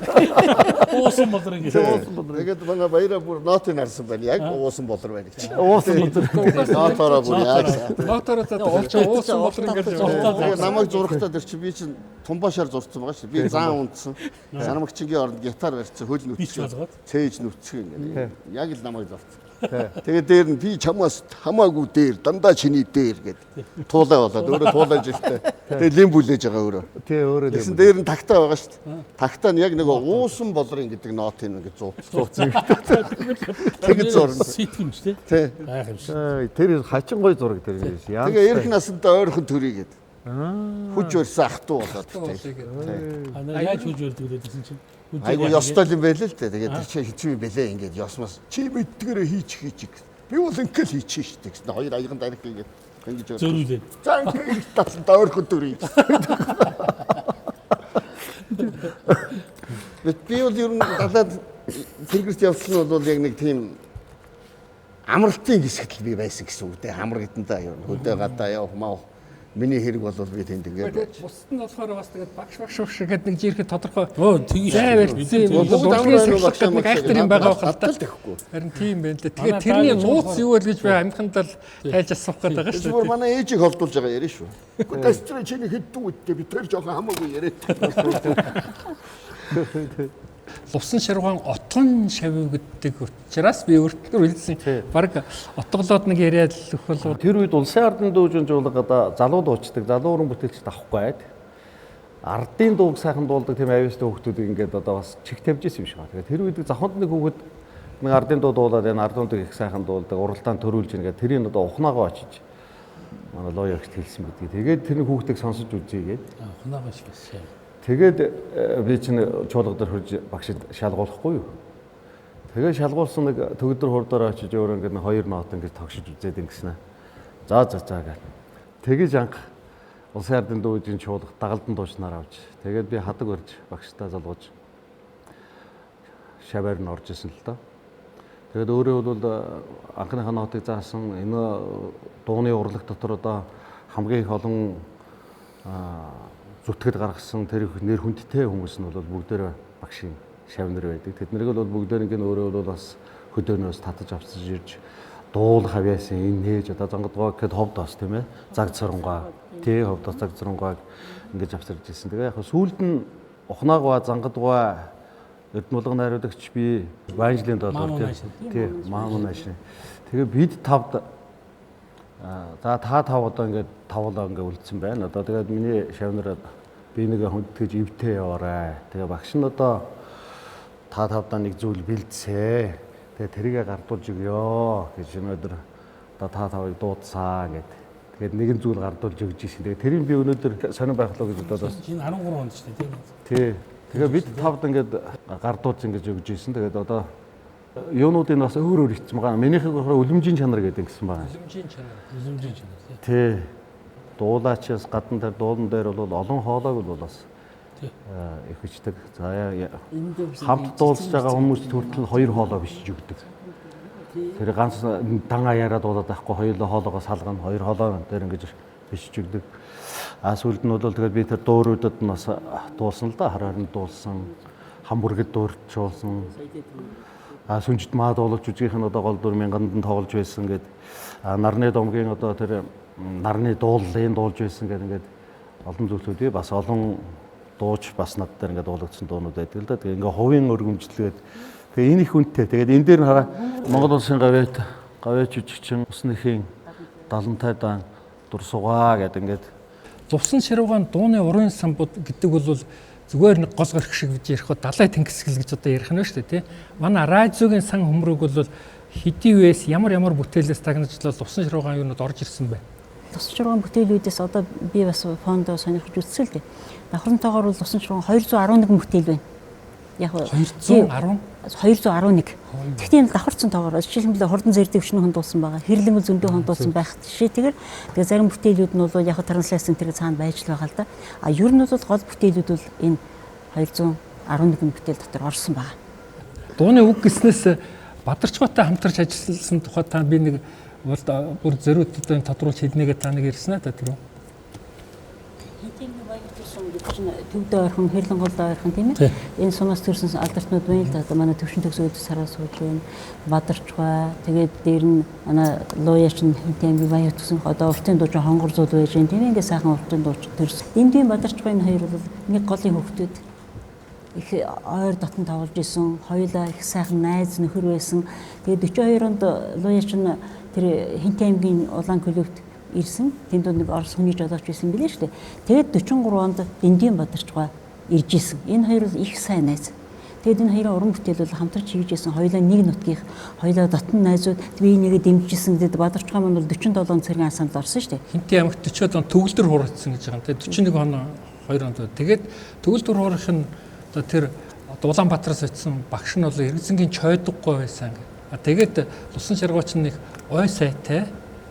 Уусан болор ингэ. Тэгээд манай баяраа бүр нотыг харсан байна. Яг уусан болор байна гэж. Уусан болор. Нотороо бүр яг. Нотороо олж уусан болор ингэ. Тэгээд намайг зурхтаа тэр чи би чинь тумбашаар зурцсан байгаа шүү. Би заан унтсан. Санамгчингийн оронд гитар барьсан, хөл нүцгэн. Цээж нүцгэн ингэ. Яг л намайг зурцсан. Тэгээд дээр нь би чамаас хамаагүй дээр дандаа чиний дээр гэд туулаа болоод өөрөө туулаж ирсэн. Тэгээд лим бүлээж байгаа өөрөө. Тий өөрөө. Тэгсэн дээр нь тагтаа байгаа шүү дээ. Тагтаа нь яг нэг уусан болрын гэдэг нот юм ингэ зурцсан. Тэгээд зурна. Сэтгэмж тий. Тий. Гайхамшиг. Тэр хачин гой зураг тэр юм. Тэгээ эрх насандаа ойрхон төрий гэд. Хүж барьсан ах トゥ болоод тий. Яаж хүж барьдаг гэсэн чинь. Айгу ёстой юм байл л дээ. Тэгээд тэр чи хичвэ бэлээ ингээд ёсмос. Чи мэддгээрээ хийчих. Би бол ингээл хийчих шүү дээ гэсэн. Хоёр аяган дарих ингээд ингэж зөрүүлээ. За ингээд татсан ойрхон төрий. Би бол ер нь далаад тэнгэрт явсан бол яг нэг тийм амралтын хэсэгт би байсан гэсэн үг дээ. Хамар гэдэндээ ер нь хөдөө гадаа явах маа. Миний хэрэг бол би тэнд ингээд. Бусд нь болохоор бас тэгээд багш гэдэг нэг жирэхэд тодорхой. Тэгж зайварсан нэг айхтар юм байгаа хэл та. Харин тийм байна лээ. Тэгээд тэрний нууц юу вэ гэж би амхандаа тайлж асуух гээд байгаа шүү. Зүгээр манай ээжийг холдуулж байгаа яриа шүү. Гэхдээ тэстрэ чиний хэдэн үедээ би тэр жоохон хамаагүй яриад. Лувсан шаргуун отгон шавь гэдэг учраас би өөртөө үлдсэн. Бараг отголоод нэг яриад л өх болов. Тэр үед улсын ардын дүүжин жуулгада залуу дуучдаг, залуу уран бүтээлч авахгүй байд. Ардын дууг сайхан дуулдаг тийм авьяастай хүүхдүүд ингээд одоо бас чиг тавьж исэн юм шиг байна. Тэр үед завханд нэг хүүхэд нэг ардын дуу дуулаад энэ ардын дууг их сайхан дуулдаг, уралдаан төрүүлж ингээд тэрийг одоо ухнаагаа очиж манай лоёрт хэлсэн бидгийг. Тэгээд тэр хүүхдийг сонсож үзье гээд. Ухнаагаа шивсэн. Тэгээд би чинь чуулга дээр хурж багшид шалгуулахгүй юу. Тэгээд шалгуулсан нэг төгөлдөр хурдаар очиж өөр ингээд хоёр нот ингээд тогшиж үзээд ингэснэ. За гэх. Тэгэж анх улсын ардын дүүжин чуулга дагалдан дуучнаар авч. Тэгээд би хадаг өрж багштай залгууж шаваар нь орж исэн л доо. Тэгээд өөрөө бол анхныхаа нотыг заасан энэ дууны урлаг дотор одоо хамгийн их олон зүтгэл гаргасан тэр нэр хүндтэй хүмүүс нь бол бүгдээрээ багшийн шавнар байдаг. Тэднийг бол бүгдээр ингэ өөрөө бол бас хөдөөнөөс татаж авчиж ирж дуул хавьяасан энэ нээж одоо зангадгаа гэхэд ховд бас тийм ээ. Цаг царангаа тий ховд цаг царангаа ингэж авчирж ирсэн. Тэгээ яг сүүлд нь ухнаагаа зангадгаа Эрдэнэ найруулагч би Ванжлийн долоор тий маамунаш. Тэгээ бид тавд за та тав одоо ингээд тавлаа ингээд үлдсэн байна. Одоо тэгээд миний шавнараа би нэг хүндтгэж ивтэй яваарай. Тэгээ багш нь одоо та тавдаа нэг зүйл бэлдсэ. Тэгээ тэрийгэ гардуулж өгөө гэж өнөөдөр одоо та тавыг дуудсаа гэд. Тэгээд нэгэн зүйл гардуулж өгж ирсэн. Тэгээ тэрийг би өнөөдөр сонир байхлаа гэж бодоод. Энэ 13 онд шүү дээ тийм. Тий. Тэгээ бид тавд ингээд гардуулж ингэж өгж ирсэн. Тэгээд одоо юунуудын бас өөр ихсэн байгаа. Минийхийг болохоор үлэмжийн чанар гэдэг гэсэн байна. Үлэмжийн чанар. Тий. Дуулаачаас гадна тэр дуулан дээр бол олон хоолойг бол бас их хүчдэг. За хамт дуулж байгаа хүмүүст хүртэл хоёр хоолой бишиж өгдөг. Тэр ганц дан аяараа дуулаад байхгүй хоёулаа хоолойгоо салгана, хоёр хоолой дээр ингэж бишиж өгдөг. Сүүлд нь бол тэгээд би тэр дууруудад нь бас дуулсан л да, хараарнд дуулсан, хамбургэд дуурчуулсан. Сүнжит маа дуулж үзгийнх нь одоо гол дүр мянганд тоглож байсан гээд нарны домгийн одоо тэр нарны дуулын дуулж байсан гэдэг ингээд олон зүйлсүүдээ бас олон дууч бас над дээр ингээд дуулагдсан дуунууд байдаг л да. Тэгээ ингээд хувийн өргөмжлөгээд тэгээ энэ их үнэтэй. Тэгээд энэ дээр хараа Монгол улсын гавьяач жүжигчин усныхийн далантай дан дурсугаа гэдэг ингээд Лувсан шаргуун дууны урын сан гэдэг бол зүгээр нэг гол горх шиг гэж ярих хоо далай тэнгисгэл гэж одоо ярих нь шүү дээ тий. Манай радиогийн сан хөмрөг бол хэдийвээс ямар бүтээлээс тагнажлал усан шаруугаан юунууд орж ирсэн бэ? Усан шаруугаан бүтээлүүдээс одоо би бас фондоо сонирхож үзсэн л дээ. Давхрантайгаар бол усан шаруугаан 211 бүтээл байна. Яг 211. Гэхдээ энэ давхарцсан тоогоор жишээлбэл хурдан зэрдэг өчнө хандуулсан байгаа. Хэрлэнгэл зөндөө хандуулсан байх жишээ тэгээд зарим бүтээлүүд нь бол яг транслацийн тэр цаана байж л байгаа л да. А ер нь бол гол бүтээлүүд бол энэ 211 бүтээл дотор орсон байгаа. Дууны үг гэснээс Бадарчбаатай хамтарч ажилласан тухай та би нэг бүр зөрүүдэд тодруулж хэлнэгээ та нэг ярьсан аа тэр үү? Төвдөө ойрхон хэрлэнголд ойрхон тийм ээ. Энэ сумаас төрсэн алдартнууд байна л да. Манай төвшин төгсгөөд сараа сууж байна. Бадарчбаа тэгээд дээр нь манай лууяч нь хинтэн баяр төсөн одоо уртын дууч хонгор зул байж байна. Тийм ингээ сайхан уртын дууч төрсөн. Эндийн Бадарчбаа энэ хоёр бол нэг голын хөвгтүүд их ойр дотн тоглож исэн. Хоёулаа их сайхан найз нөхөр байсан. Тэгээд 42 онд лууяч нь тэр хинтэн аймгийн улаан клубт ирсэн. Тэнд нэг орос хүний жолооч байсан билээ шүү дээ. Тэгээд 43 онд Дэндийн Бадарчбаа ирж исэн. Энэ хоёр бол их сайн найз. Тэгээд энэ хоёрын уран бүтээл бол хамтарч хийж исэн. Хоёулаа нэг нутгийнх, хоёулаа дотн найзууд би нэгэ дэмжижсэн гэдэг Бадарчбаа маань бол 47 цэргийн ансамблд орсон шүү дээ. Хинтэн аймагт 40 он төгөлдөр хуурагдсан гэж байгаа юм. Тэгээд 41 он 2 онд. Тэгээд төгөлдөр хуурах нь одоо тэр Улаанбаатараас очсон багш нь бол Эргэнцэнгийн чойдггүй байсан. Тэгээд Усан шаргууч нэг ой сайтай.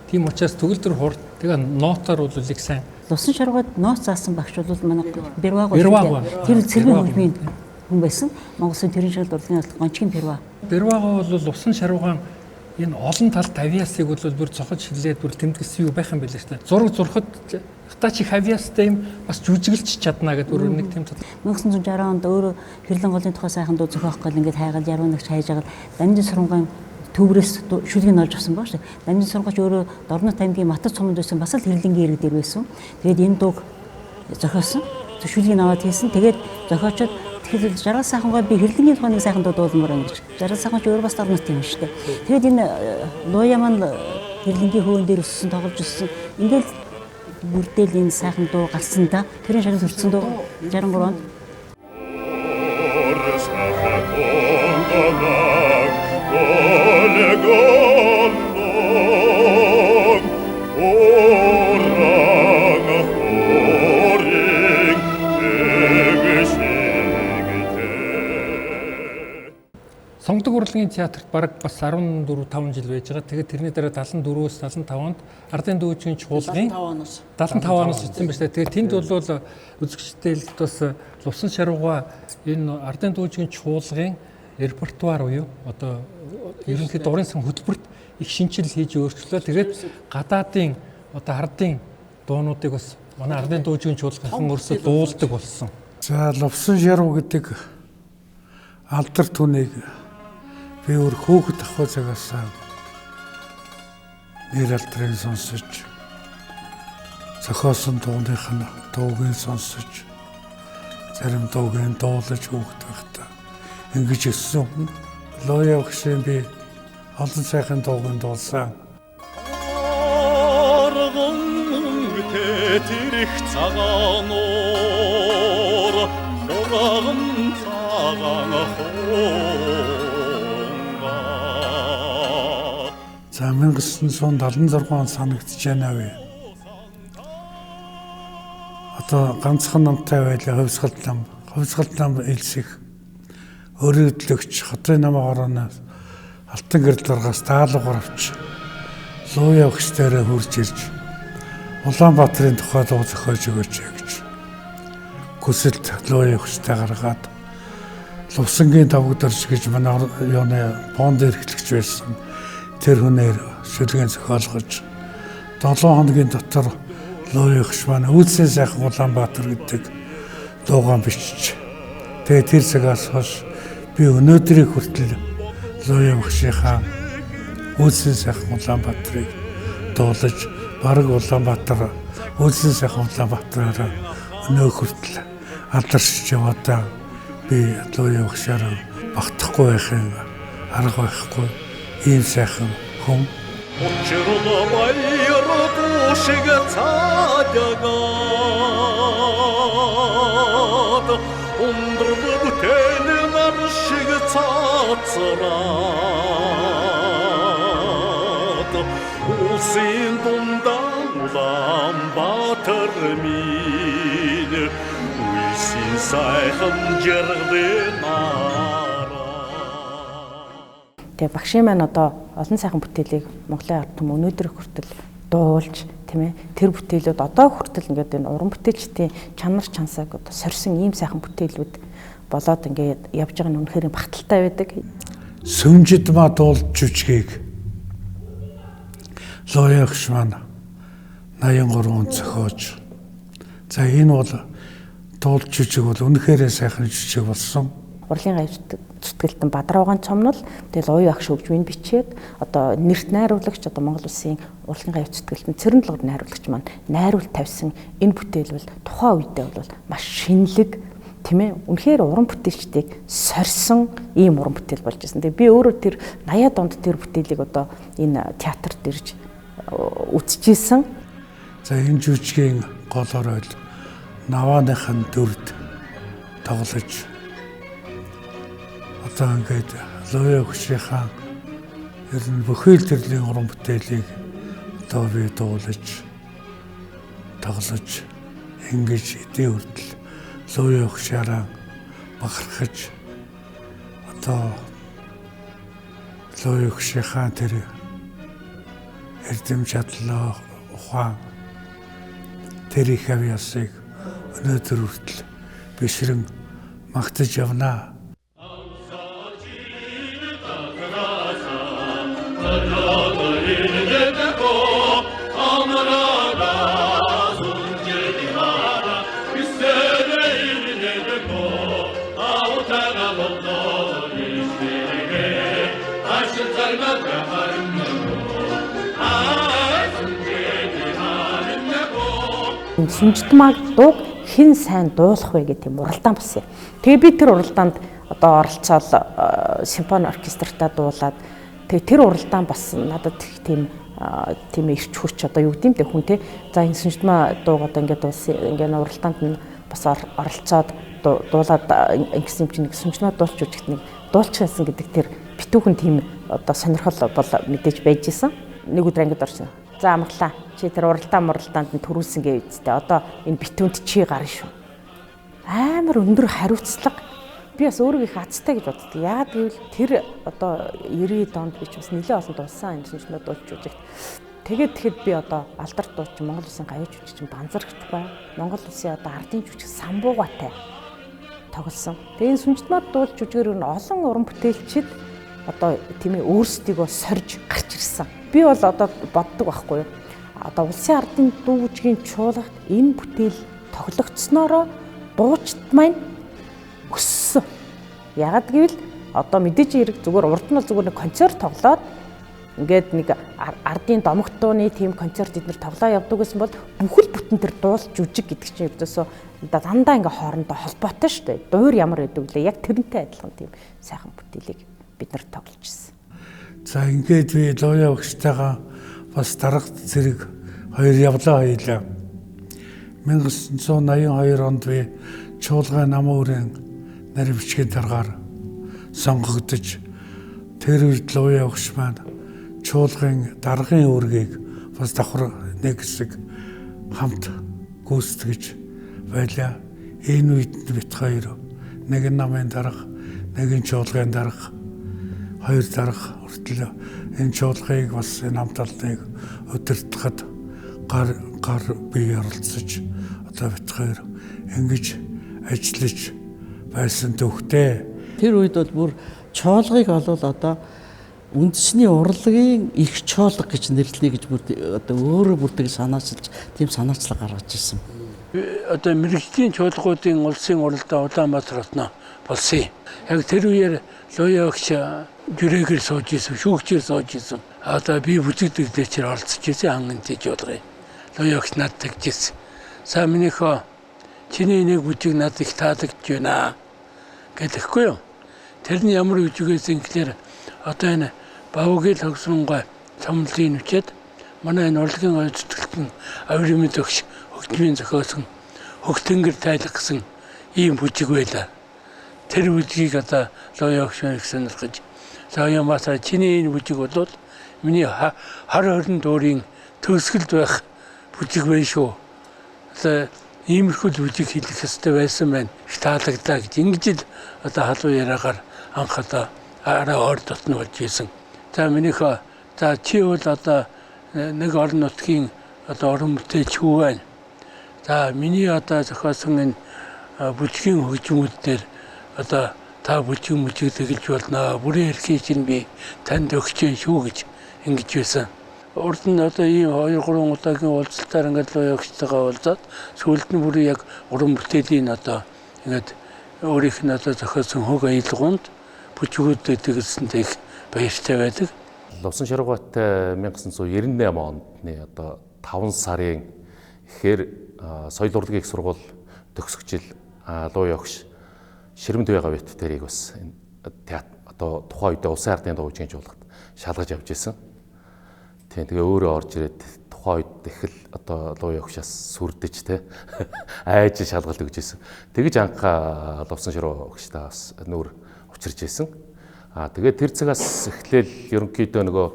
Тийм учраас төгөлдөр хурд тэгээ ноотоор бол их сайн. Усан шаргууд ноот заасан багш бол манай Берваг тэр цэргийн хөгжмийн хүн байсан. Монголын тэрэн шил урлагийн гончгийн Берваг. Берваг бол усан шаргуугаан энэ олон талт авиасыг бол бүр цохож хилээд бүр тэмдэглэсэн юу байх юм бэ л шүү дээ. Зураг зурхад та чи авиастай юм бас жүжиглэж чадна гэдэг бүр нэг тийм 1960 онд өөрөө Хэрлэнголын тухай сайхан дуу зохиох гал ингээд хайгаад яруу нэгч хайж агаад Дамжин сургуулийн төврөөс шүлгийг олж авсан баг шүү. Дамжин сургууч өөрөө Дорнот аймгийн Матад суманд байсан бас л Хэрлэнгийн ирэг дээр байсан. Тэгээд энэ дууг зохиосон. Шүлгийг аваад хийсэн. Тэгээд зохиочод тэгэхээр Жаргал сайхангаа би Хэрлэнгийн тухай нэг сайхан дуу дуулмаар байна гэж. Жаргал сайхан ч өөрөө бас Дорнот юм шүү дээ. Тэгээд энэ лууя маань Хэрлэнгийн хөөн дээр өссөн тоглож өссөн. Ингээд бүрдэл энэ сайхан дуу гарсан да. Тэрийн шагнал төрсөн дуу 63 онд. Сонгодог урлагийн театрт бараг бас 14-5 жил байж байгаа. Тэгээд тэрний дараа 74-өөс 75 онд Ардын дүүжийн чуулгын 75 оноос эцсэн байна. Тэгээд тэнд бол үзэгчдэлд бас Усан шаруугаа энэ Ардын дүүжийн чуулгын репертуар уу одоо ерөнхийдөө уран сан хөтөлбөрт их шинжил хийж өөрчлөлөө. Тэгээд гадаадын одоо ардын дуунуудыг бас манай Ардын дүүжийн чуулгын өөрсдөө дуулдаг болсон. За Усан шаруу гэдэг алдар түнийг би өөр хөөхд ахуй цагаас нэр алдрыг сонсож зохиосон дууных нь дуугийн сонсож зарим дуугийн дуулаж хөөхд байхдаа ингэж өссөн. Лууя багшийн би олон сайхан дуугийн дуулсан. тэрэх цагааноор хураган цагаан хонга. За 1976 он санагдаж байна вэ? Одоо ганцхан намтай байлаа хувьсгалт нам элсэх өрөөдлөгч хотын намаа орооноос алтан гэрдларгаас даалгавар авч лууя өгч дээрээ хурж ирж Улаанбаатарын тухай дуу зохиож өгөөч гэж хүсэлт лууя өгчтэй гаргаад Лувсангийн давгдорч гэж манай юуны фонд эрхлэгч байсан тэр хүнээр шүлгийн зохиолгож 7 хоногийн дотор лууя өгч манай үйлсийн сайхан Улаанбаатар гэдэг дуугаан бичиж тэгээ тэр цагаас хойш би өнөөдрийг хүртэл лууя өгчийнхаа үйлсийн сайхан Улаанбаатарыг дуулаж бараг Улаанбаатар үйлсийн сайхан Улаанбаатараар өнөө хүртэл алдаршиж яваадаа би лууя өгчээр багтахгүй байхын арга байхгүй ийм сайхан хүн. Учрла баяр душиг цаадагаад ундрал бүтээн маршиг цаацраа улсын дундаа Улаанбаатар минь үйсийн сайхан жаргал Тэгээ багшийн маань одоо олон сайхан бүтээлийг Монголын ард түмэн өнөөдөр хүртэл дуулж тийм ээ тэр бүтээлүүд одоо хүртэл ингээд энэ уран бүтээлчдийн чанар чансааг одоо сорьсон ийм сайхан бүтээлүүд болоод ингээд явж байгаа нь үнэхээр багталтай байдаг. Сүмжид ма дуулж жүжигийг Лоягш маань 83 зохиож. За энэ бол дуулж жүжиг бол үнэхээр сайхан жүжиг болсон. Урлагийн гавь зүтгэлтэн Бадруугаан цомнол тэгэл оюу агш хөгжмийн бичээд одоо нэрт найруулагч одоо Монгол Улсын урлагийн гавь зүтгэлтэн Цэрэндлогод найруулагч маань найруулт тавьсан энэ бүтээл бол тухайн үедээ бол маш шинэлэг тийм ээ үнэхээр уран бүтээлчдийг сорьсон ийм уран бүтээл болж ирсэн. Тэгээ би өөрөө тэр 80-аад онд тэр бүтээлийг одоо энэ театрт ирж үзчихсэн. За энэ жүжигийн голоор бол Навааныхын дүрд тоглож одоо ингээд Лоягшийн ер нь бүхэл төрлийн уран бүтээлийг одоо би дуулаж тоглож ингэж эдийн хүртэл Лоягшаараа бахархаж одоо Лоягшийн тэр эрдэм чадлаа ухаан тэр их авьяасыг өнөөдөр хүртэл бишрэн магтаж явнаа. Сүнжитмаг дууг хэн сайн дуулах вэ гэх тийм уралдаан болсон. Тэгээ би тэр уралдаанд одоо оролцоод симфони оркестртаа дуулаад тэгээ тэр уралдаан бас надад тийм ирч хүч одоо юу гэдэм те хүн те за энэ сүнжитмаа дууг одоо ингээд ингээд уралдаанд нь бас оролцоод дуулаад ингэсэн юм чинь нэг сүнжитмаа дуулч үжигт нэг дуулчихсан гэдэг тэр битүүхэн тийм одоо сонирхол бол мэдээж байж исэн. Нэг өдөр ангид орсон. За амглаа. Чи тэр уралдаанд нь төрүүлсэн гээ үсттэй. Одоо энэ битүүнд чи гарна шүү. Амар өндөр хариуцлага. Би бас өөрөө их азтай гэж боддог. Яагаад гэвэл тэр одоо 90-ад онд би ч бас нэлээд олон дуулсан энэ сүнжитмаа дуулж үжигт. Тэгэхэд би одоо алдарт дууч Монгол Улсын гавьяа жүжигч Банзарагт бай. Монгол Улсын одоо ардын жүжигч Самбуугатай тоглосон. Тэгээ энэ сүнжитмаа дуулж үжигээр нь олон уран бүтээлчид одоо тийм ээ өөрсдийгөө сорж гарч ирсэн. Би бол одоо боддог байхгүй юу. Одоо улсын ардын дуу жүжигийн чуулгад энэ бүтээл тоглогдсноороо дуучид маань өссөн. Ягаад гэвэл одоо мэдээж хэрэг зүгээр урд нь бол зүгээр нэг концерт тоглоод ингээд нэг ардын домогтууны тийм концерт эднэр тоглоо явдаг гэсэн бол бүхэл бүтэн тэр дуулж жүжиг гэдэг чинь ердөөсөө дандаа ингээ хоорондоо холбоотой шүү дээ. Дуур ямар байдаг лээ. Яг тэрнтэй адилхан тийм сайхан бүтээлийг бид нар тоглож ирсэн. За ингээд би Лоягштайгаа бас дарга зэрэг хоёр явлаа хоёлаа. 1982 онд би чуулгай намуурын нарийн бичгийн даргаар сонгогдож тэр үед Лоягш маань чуулгын даргын үүргийг бас давхар нэг хэсэг хамт гүйцэтгэж байлаа. Энэ үед бит хоёр нэг намын дарга, нэг чуулгын дарга, хоёр дарга хүртэл энэ чуулгыг бас энэ хамт олныг удирдахад гар бие оролцож одоо бит хоёр ингэж ажиллаж байсан төвхтэй. Тэр үед бол бүр чуулгыг олвол одоо үндэсний урлагийн их чуулга гэж нэрлэнэ гэж бүр одоо өөрөө бүртэг санаачилж тийм санаачлал гаргаж ирсэн. Одоо мэрэгжлийн чуулгуудын улсын уралдаан Улаанбаатар хотно болсон юм. Яг тэр үеэр Лоягш жүрээгэр сууж исэн, шүүгчээр сууж исэн. Одоо би бүжигдэг дэчээр оролцож исэн анган тийж болгоё. Лоягш над тагжсэн. За минийхөө чиний нэг бүжиг над их таалагдж байна гэдэхгүй юу. Тэр нь ямар бүжигээс ингэхээр одоо энэ Бавгийн тогсронгой цомлын нүчээд манай энэ урлагийн гавь зүтгэлтэн авирмын зөгш хөгжмийн зохиосон хөгтөнгөр тайлах гэсэн ийм бүжиг байлаа. Тэр бүжгийг одоо Лоягш сонирхож Улаанбаатар чиний энэ бүжиг бол миний хар хорин дүүрийн төгсгөлд байх бүжиг байна шүү. Одоо иймэрхүү бүжиг хийх хэрэгтэй байсан байна. Их таалагдлаа гэж ингэж л одоо халуун яриагаар анх одоо арай ойр дотно болж исэн. За минийх за чи бол одоо нэг орон нутгийн одоо орон бүтээлч хүү байна. За миний одоо зохиосон энэ бүжгийн хөгжмүүд дээр одоо та бүжиг тэгэлж болно. Бүрийн эрхийг чинь би танд өгч шүү гэж ингэж байсан. Урд нь одоо ийм 2-3 удаагийн уулзалтаар ингээд луу ягчтайгаа уулзаад сүүлд нь бүрийн яг уран бүтээлийн одоо ингээд өөрийнх нь одоо зохиосон хөг аялгаунд бүжгүүдэд тэгэлсэнтэй их баяртай байдаг. Лувсан Шаргуутай 1998 ондны одоо 5 сарын ихээр соёл урлагийн их сургууль төгсгчил луу ягш Ширэмдвэ гавьт тэрийг бас одоо тухайн үедээ улсын ардын дуугийн жуулгад шалгаж авч ирсэн. Тэгээ өөрөө орж ирээд тухайн үед их л одоо луу ягшаас сүрдэж те айж шалгалт өгч ирсэн. Тэгэж анхаа Лувсан Шаргуутай бас нүүр учирч ирсэн. Тэгээд тэр цагаас эхлээл ерөнхийдөө нөгөө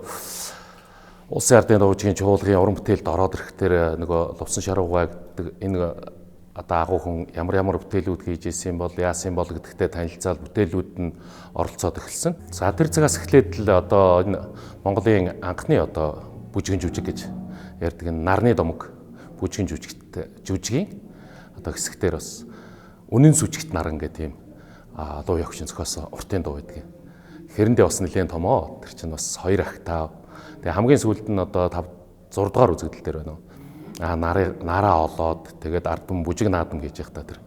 улсын ардын дуугийн жуулгын уран бүтээлд ороод ирэхээр нөгөө Лувсан Шаргуутай энэ одоо агуу хүн ямар бүтээлүүд хийж ирсэн бол яасан бол гэдэгтэй танилцаад бүтээлүүд нь оролцоод эхэлсэн. За тэр цагаас эхлээд л одоо энэ Монголын анхны одоо бүжгийн жүжиг гэж ярьдаг энэ нарны домог бүжгийн жүжигийн одоо хэсэгтэр бас үнэн сүжигт наран гэдэг юм луу ягшин зохиосон уртын дуу байдаг. Хэрэндээ бас нэлээд томоо. Тэр чинь бас 2 октав. Тэгээ хамгийн сүүлд нь одоо 5 6 дугаар үзэгдэл дээр байна. Нараа олоод тэгээд ард түмэн бүжиг наадам гэж яхта тэр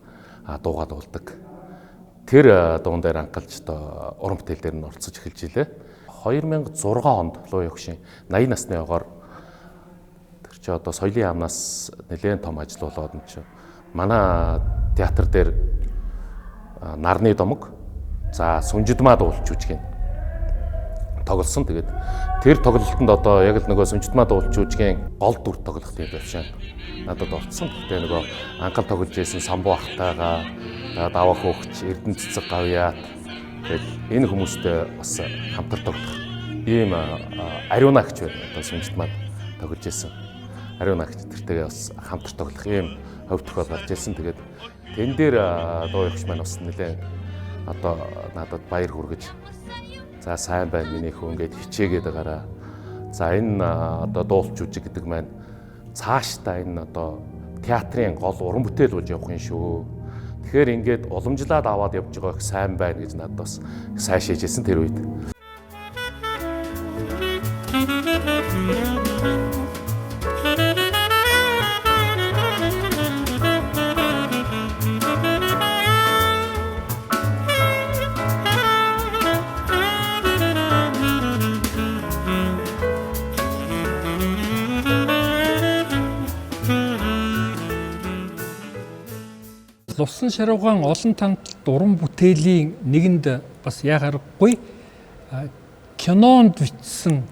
дуугаад уулдаг. Тэр дуун дээр анхалж одоо уран бүтээл дээр нь оролцож эхэлж илээ. 2006 онд луу ягшин 80 насны ойгоор тэр чи одоо соёлын яамнаас нэлээд том ажил болоод нь чи манай театр дээр нарны домог за сүнжидмаа дуулж жүжигэн тоглосон. Тэгээд тэр тоглолтод одоо яг л нөгөө сүнжидмаа дуулж жүжигэн гол дүр тоглох тийм байвшаа надад орцсон. Тэгээд нөгөө анхал тоглож байсан самбуу ахтайгаа даваа хөөгч Эрдэнэ цэцэг гавьяат тэгээд энэ хүмүүстэй бас хамтар тоглох ийм ариунагч байна. Одоо сүнжидмаа тоглож байсан ариунагч тэртэйгээ бас хамтар тоглох ийм хувь тохиол гарч ирсэн. Тэгээд тэн дээр луу ягш маань бас нэлээд одоо надад баяр хүргэж за сайн байна миний хүн ингээд хичээгээд байгаараа. За энэ одоо дуулж жүжиг гэдэг маань цаашдаа энэ одоо театрын гол уран бүтээл болж явах юм шүү. Тэгэхээр ингээд уламжлаад аваад явж байгаа их сайн байна гэж надад бас сайн шийдсэн тэр үед. Лувсан Шаргуугаан олон тамт уран бүтээлийн нэгэнд бас яхааргүй кинонд бичсэн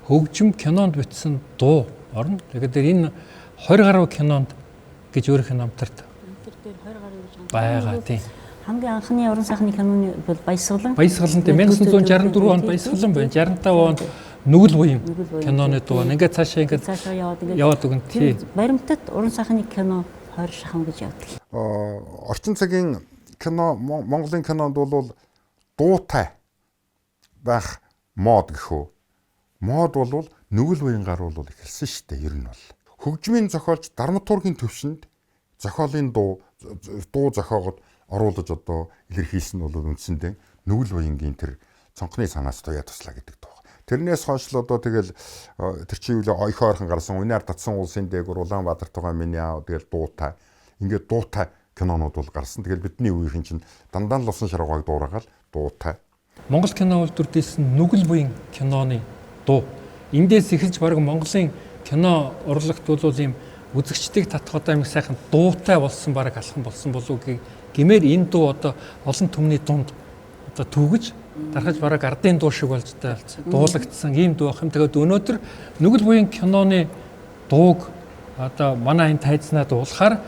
хөгжим кинонд бичсэн дуу орно. Тэгээд энэ 20 гаруй кинонд гэж өөрийнх нь намтарт байгаа тийм. Хамгийн анхны уран сайхны киноны бол Баясгалан. Баясгалан тийм 1964 онд Баясгалан байна. 65 онд Нүгэл буян киноны дуу. Ингээд цаашаа яваад өгөн тийм. Баримтат уран сайхны кино 20 шахан гэж явдаг. Орчин цагийн кино Монголын кинонд бол дуутай байх мод гэхүү. Мод бол нүгэл буян гаруул эхэлсэн шүү дээ. Ер нь бол хөгжмийн зохиолч драматургийн төвшөнд зохиолын дуу зохиогод оруулаж одоо илэрхийлсэн нь бол үндсэндээ нүгэл буянгийн тэр цонхны санаас туяа туслаа гэдэг дуу. Тэрнээс хойш л одоо тэгэл тэр чинь ойхойрхон гарсан Үнээр татсан улсын дээгүр Улаанбаатар тугаан миний аав тэгэл дуутай ингээд дуутай кинонууд бол гарсан. Тэгэл бидний үеийн чинь дандаа л Лувсан Шаргуугааг дуурайгаал дуутай. Монгол кино үйлдвэрлэсэн Нүгэл буян киноны дуу. Эндээс эхэлж баг Монголын кино урлагт бол ийм үзэгчдийг татах одоо юм сайхан дуутай болсон баг алхан болсон болов гэмээр энэ дуу одоо олон түмний дунд одоо түүгэж дарахж бараг ардын дуу шиг болж дуулагдсан ийм дуу байх юм. Тэгээд өнөөдөр Нүгэл буян киноны дууг одоо манай энэ тайзнаа дуулахаар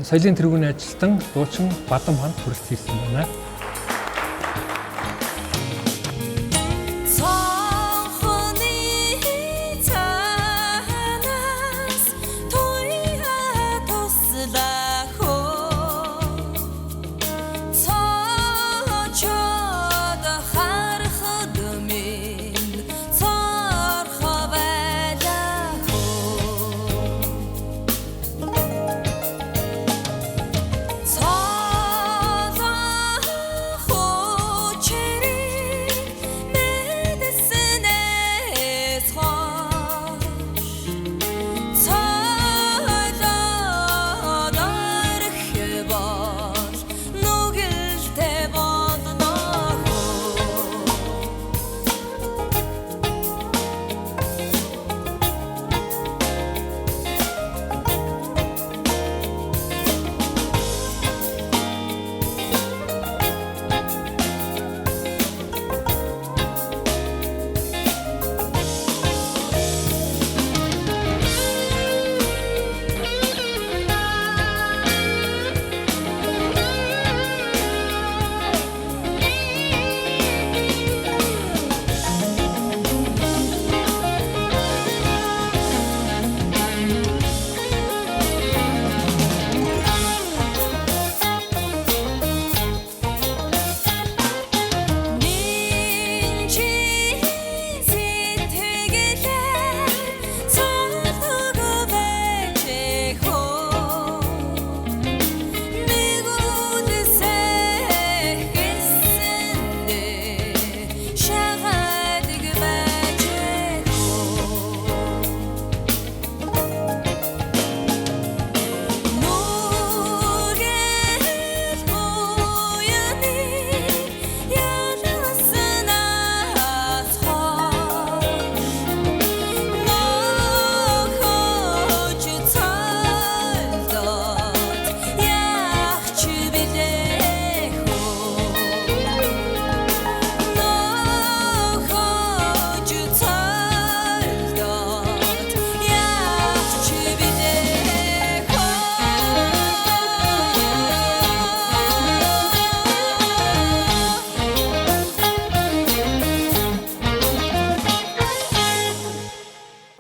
соёлын тэргүүний ажилтан дуучин Бадам ханд хүрэлцүүлсэн байна.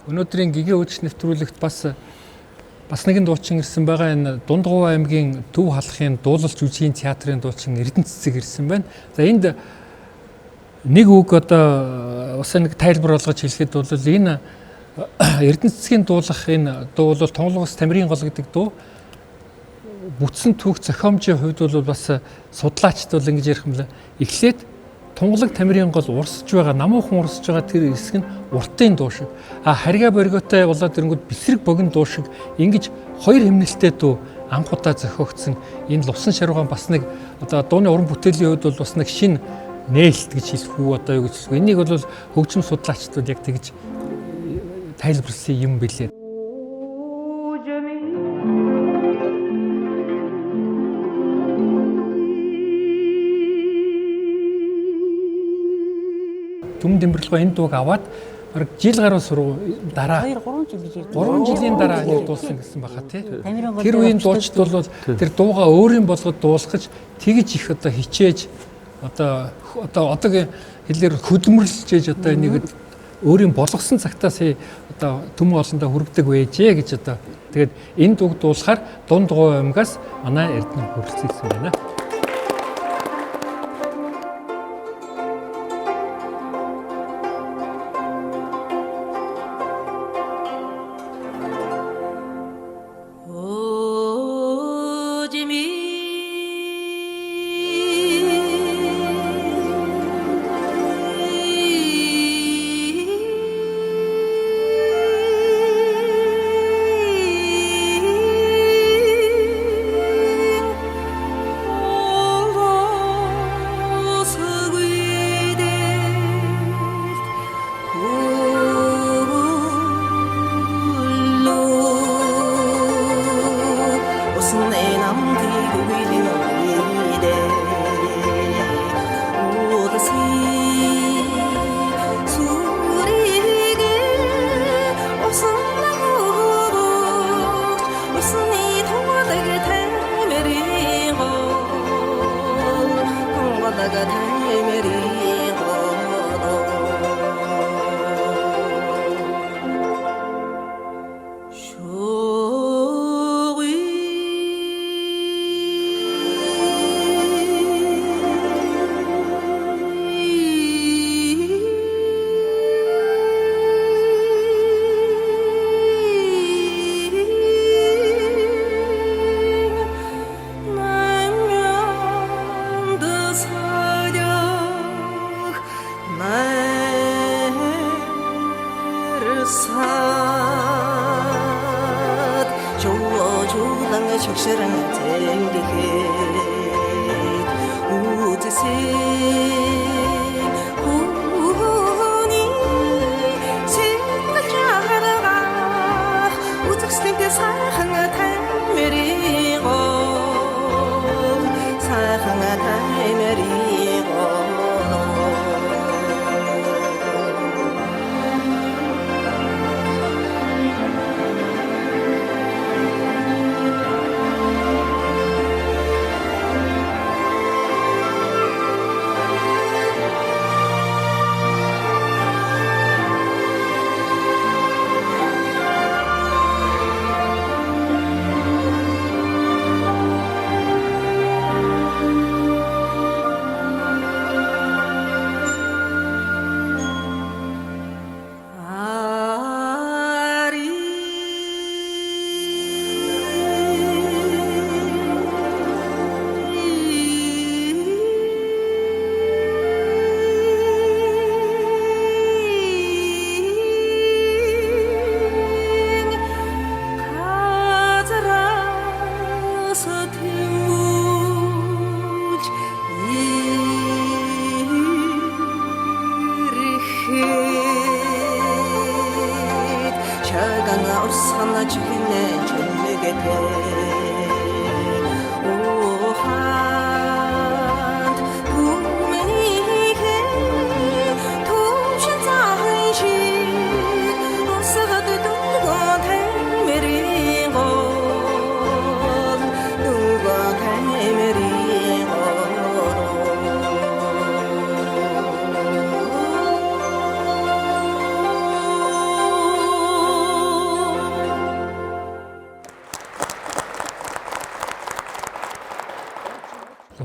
өнөөдрийн гигээ үйлч нэвтрүүлэгт бас нэгэн дуучин ирсэн байгаа. Энэ Дундгов аймгийн Төв халахын дуулалч үжигийн театрын дуучин Эрдэнэ цэцэг ирсэн байна. За энд нэг үг одоо бас нэг тайлбар болгож хэлэхэд бол энэ Эрдэнэ цэцгийн дуулах энэ дуу бол Тунгалгаас Тамирын гол гэдэг дуу. Бүтсэн түүх зохиомжийн хувьд бол бас судлаачд бол ингэж ярих юм л эхлээд Тунгалаг Тамирын гол урсж байгаа, намуухан урсж байгаа тэр хэсэг нь уртын дуу шиг. Харьгаа борготой болоод ирэнгүүт бисрэг богино дуу шиг ингэж хоёр хэмнэлттэй дуу анх удаа зохиогдсон. Энэ Лувсан шарвгаан бас нэг одоо дууны уран бүтээлийн хувьд бол бас нэг шинэ нээлт гэж хэлэх үү одоо юу гэж хэлэх вэ? Энийг бол хөгжим судлаачдууд яг тэгж тайлбарласан юм билээ. Түмэн Дэмбэрлэгөө энэ дууг аваад бараг жил гаруй дараа 3 жилийн дараа дуулсан гэсэн баха тий. Тэр үеийн дуучид бол тэр дуугаа өөрийн болгоод дуулахж тэгж их одоо хичээж одоогийн хэлээр хөдөлмөрлж ээж одоо энийг өөрийн болгосон цагтаас одоо төмөн олондоо хүргэдэг байжээ гэж одоо тэгээд энэ дууг дуулахаар Дундгов аймгаас манай Эрдэнэ хүрэлцүүлсэн байна.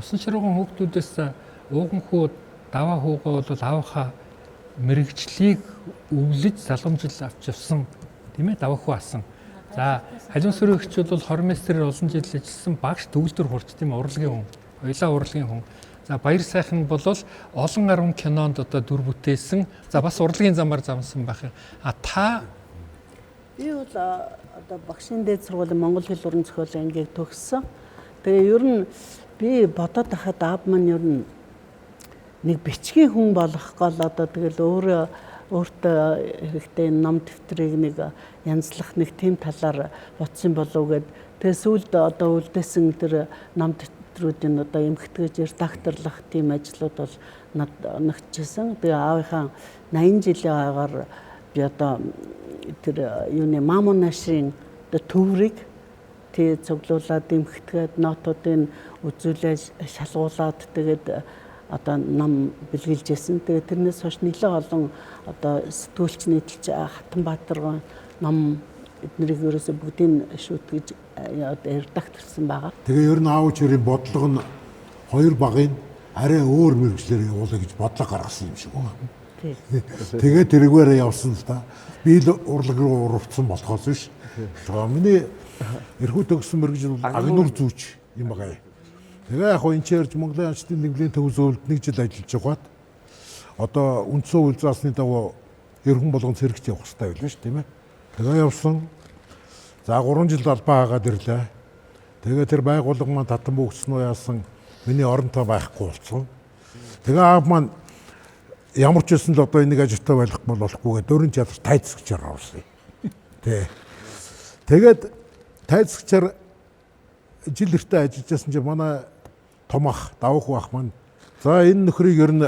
Усан ширууган хүүхдүүдээс ууганхүү даваа хуугаа бол аавынхаа мэрэгчлийг өвлөж залгамжил авч явсан тийм ээ даваа хүү асан. За халуун сүрийн эхчүүд бол хормейстерээр олон жил ажилласан багш төгөлдөр хурц тийм урлагийн хүн. Хоёлаа урлагийн хүн. За баяр сайхан бол олон арван кинонд одоо дүр бүтээсэн. За бас урлагийн замаар замсан байх. Та би бол одоо багшийн дээд сургуулийн монгол хэл уран зохиолын ангийг төгссөн. Тэгээ ер нь би бодоод байхад аав маань ер нь нэг бичгийн хүн болох гол одоо тэгэл өөртөө хэрэгтэй ном дэвтрийг нэг янзлах нэг тийм талаар бодсон болов гэд тэгээ сүүлд одоо үлдээсэн тэр ном дэвтрүүдийн одоо эмхтгэж редакторлах тийм ажлууд бол над оногдчихсан. Тэгээ аавынхаа 80 жилийн хойгоор би одоо тэр юуны Мамун нашрын төврийг тий цуглуулад эмхтгээд нотуудыг үзүүлээд шалгуулад тэгээд одоо ном бэлгэлжсэн. Тэгээд тэрнээс хойш нэлээд олон одоо сэтгүүлч нийтэлж Хатанбаатар ном эднэрийг ерөөсө бүгдийг шүүтгэж редакторсан байгаа. Тэгээ ер нь аав чирийн бодлого нь хоёр багын арай өөр мэрэгчлэр явуулъя гэж бодлого гаргасан юм шиг байна. Тэгээ тэрүүгээр явсан л да. Би л урлаг руу урвцсан болохоос биш. Тэгээ миний эрхүү төгссөн мэрэгжил агнур зүүч юм байгаа. Тэгээ яг хоо энэ ч Монголын ачтын нэгдлийн төв зөвлөлд 1 жил ажиллаж байгаад одоо үндсэн үйл заасны дагуу эрхэм болгон цэрэгт явах хэрэгтэй байлаа шүү тийм ээ. Тэгээ явсан. За 3 жил албаа хагаад ирлээ. Тэгээ тэр байгууллага маань татан бүгдсэн уу яасан миний оронтой байхгүй болсон. Тэгээ аав маань ямар ч байсан л одоо энийг ажилтаа байлгах болохгүйгээ дөрөн чадвар тайцагчаар орсон. Тэ. Тэгээд тайцагчаар жил эртээ ажиллаж байсан чинь манай том ах, давах ах маань за энэ нөхрийг ер нь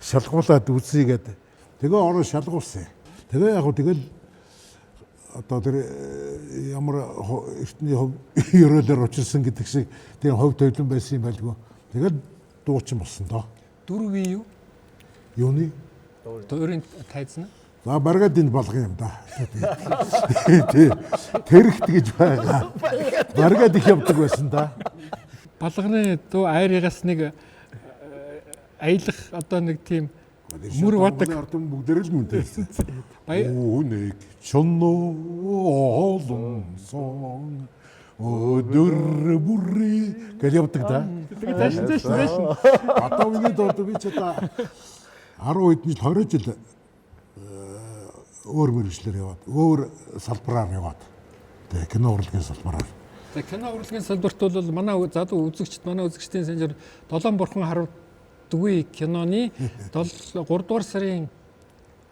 шалгуулад үзье гэдэг. Тэгээ ороо шалгуулсан. Тэгээ яг тэгэл одоо тэр ямар эртний ерөөлөөр учирсан гэдэг шиг тэр ховд тойлон байсан юм байлгүй. Тэгэл дуучин болсон доо. Дөрвийн юу? Юуны? Дөрвийн тайзна. За баргаад энэ болгох юм да. Тэрхт гэж байгаа. Баргаад их явдаг байсан да. Балганы дуу айрыгаас нэг аялах одоо нэг тийм мөр бодог ардын бүгдээр л мөнтэй. Үүнийг чоноо олон сон өдөр бүрий гэж явдаг да. Дэш. Одоо миний дууд би ч одоо 10 хэдэн жил 20 жил өөр мэрэгчлэр яваад өөр салбараар яваад тэгээ кино урлагийн салбараар. Тэгээ кино урлагийн салбарт бол манай залуу үзэгчдийн санжаар 7 бурхан харавдгүй киноны 3 дугаар сарын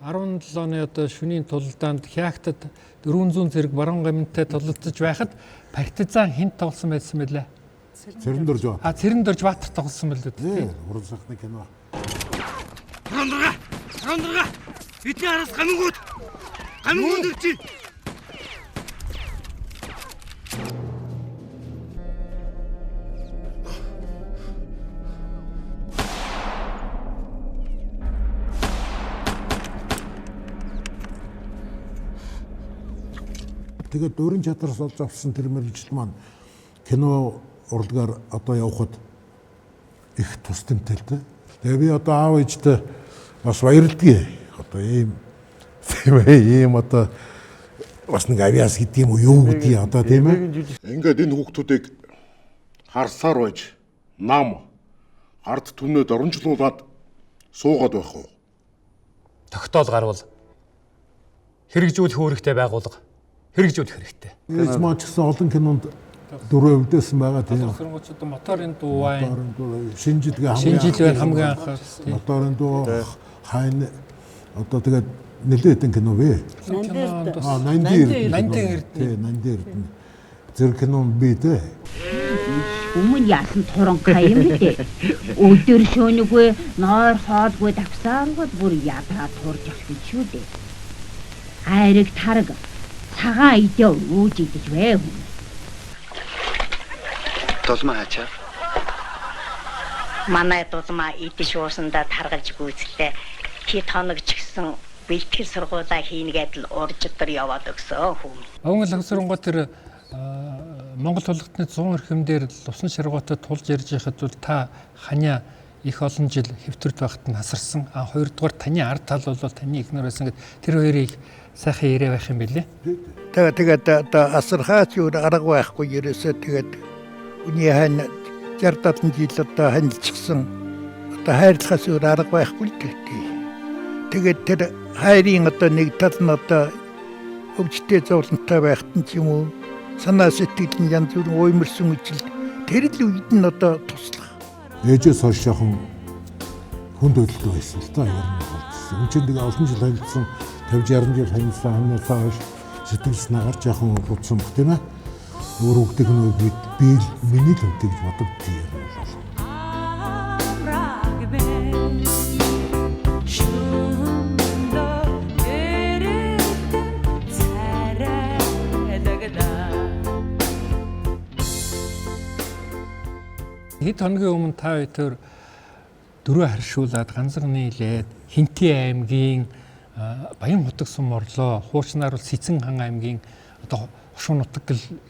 17 оны одоо шөнийн тулдаанд Хягтад 400 зэрэг баруун гаминтай тулалдаж байхад партизан хинт тоглосон байсан байлаа. Цэрэн дөрж баатар. Цэрэн дөрж баатар тоглосон байлгүй тийм. Уран сайхны кино. Рондрага. Бидний араас гамингууд ирж. Тэгээд дөрөн чадраас олж авсан тэр мэрэгжил маань кино урлагаар одоо явхад их тусдамтай л дээ. Тэгээ би одоо аав ээжтэй бас баярлдгийг. Одоо ийм одоо бас нэг авиас гэдэг юм уу юу гэдгийг одоо тийм ээ. Ингээд энэ хүүхдүүдийг харсаар байж нам ард түмнэд оронжлуулаад суугаад байх уу? Тогтоол гарвал хэрэгжүүлэх үүрэгтэй байгуулга хэрэгжүүлэх хэрэгтэй. Ээж маань ч гэсэн олон кинонд дөрөв өвдөөсөн байгаа тийм. Сургуучид моторын дуу бай. Шинжилгээ хамгийн анх моторын дуу хайн одоо тэгээд нэлээд хэдэн кино вэ? 80 зэрэг кино би дээ. Өмнө яасан туранхай юм бэ? Өдөр шөнөгүй нойр хоолгүй давсааргууд бүр ядаа турж авсан шүү дээ. Айрэг тараг цагаан идэ өөж идэж вэ. Тулмаа хачаа. Манай тулмаа идэж уусандаа таргалж гүйцэлээ. Чи тоног ч гэсэн бэлтгэл сургуулаа хийнгээд л урж өдөр яваад өгсөн хүм. Өнгө лагсрангоо тэр Монгол хулгайтны 100 эрхэмдэр Лувсан шаргуутай тулж ярьж байхад бол та ханиа их олон жил хэвтэрд байхад нь хасарсан. Хоёрдугаар таны ард тал бол таны ихнэр байсан гэд тэр хоёрыг сайхан яриа байх юм билээ. Тэгээд одоо асархаач юу арга байхгүй ерөөсөө тэгээд үний хань 60 жил одоо ханилчихсан. Одоо хайрлахаас өөр арга байхгүй л дээ. Тэгээд тэр хайрын одоо нэг тал нь одоо өвчтэй зовлонтой байхад нь ч юм уу санаа сэтгэл нь янз бүрийн уймарсан үчил тэр л үед нь одоо туслах. Ээжээс хойш яхан хүн төлөвлөлт байсан л та ер нь болчихсон. Үн чинь олон жил хандсан 50-60 жил хандсан хамнасаа хойш сэтгэлс нагарч яхан болцсон бох тийм ээ. Өөр хөгдөг нь би миний төвтэй гэж бодогдсон юм байна. Хэд хоногийн өмнө та хоёр дөрөв харьшуулаад ганцар нийлээд Хинтээ аймгийн Баян хутаг сум орлоо. Хуучнаар бол Сэцэн хан аймгийн одоо Хошуу нутаг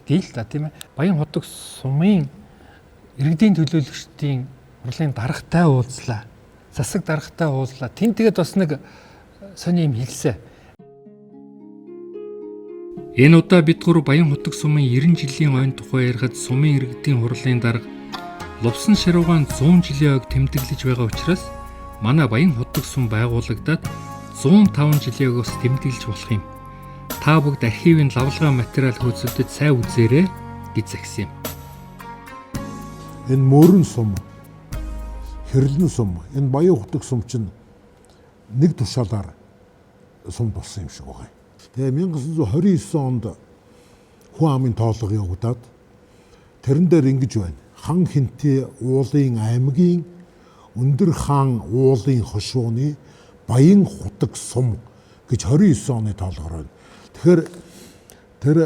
гээл та тийм ээ. Баян хутаг сумын иргэдийн төлөөлөгчдийн урлын даргатай уулзлаа. Засаг даргатай уулзлаа. Тэн тэгээд бас нэг сони юм хэлсэн. Энэ удаа бид гур Баян хутаг сумын 90 жилийн ойн тухай ярихад сумын иргэдийн хурлын дарга Лувсан шаргуугаан 100 жилийн ойг тэмдэглэж байгаа учраас манай Баян хутаг сум байгуулагдаад 105 жилийн ойгоос тэмдэглэж болох юм. Та бүгд архивын лавлгаа материал хөөцөлдөд сайн үзээрэй гэж загсан юм. Энэ мөрөн сум, хэрлэн сум, энэ Баян хутаг сум чинь нэг тушаалаар сум болсон юм шиг байна. Тэгээ 1929 онд хүн амын тоолго явагдаад тэрэн дээр ингэж байна. Хан Хинтээ уулын аймгийн Өндөр хаан уулын хошууны Баян хутаг сум гэж 29 оны тоолгоор байна. Тэгэхээр тэр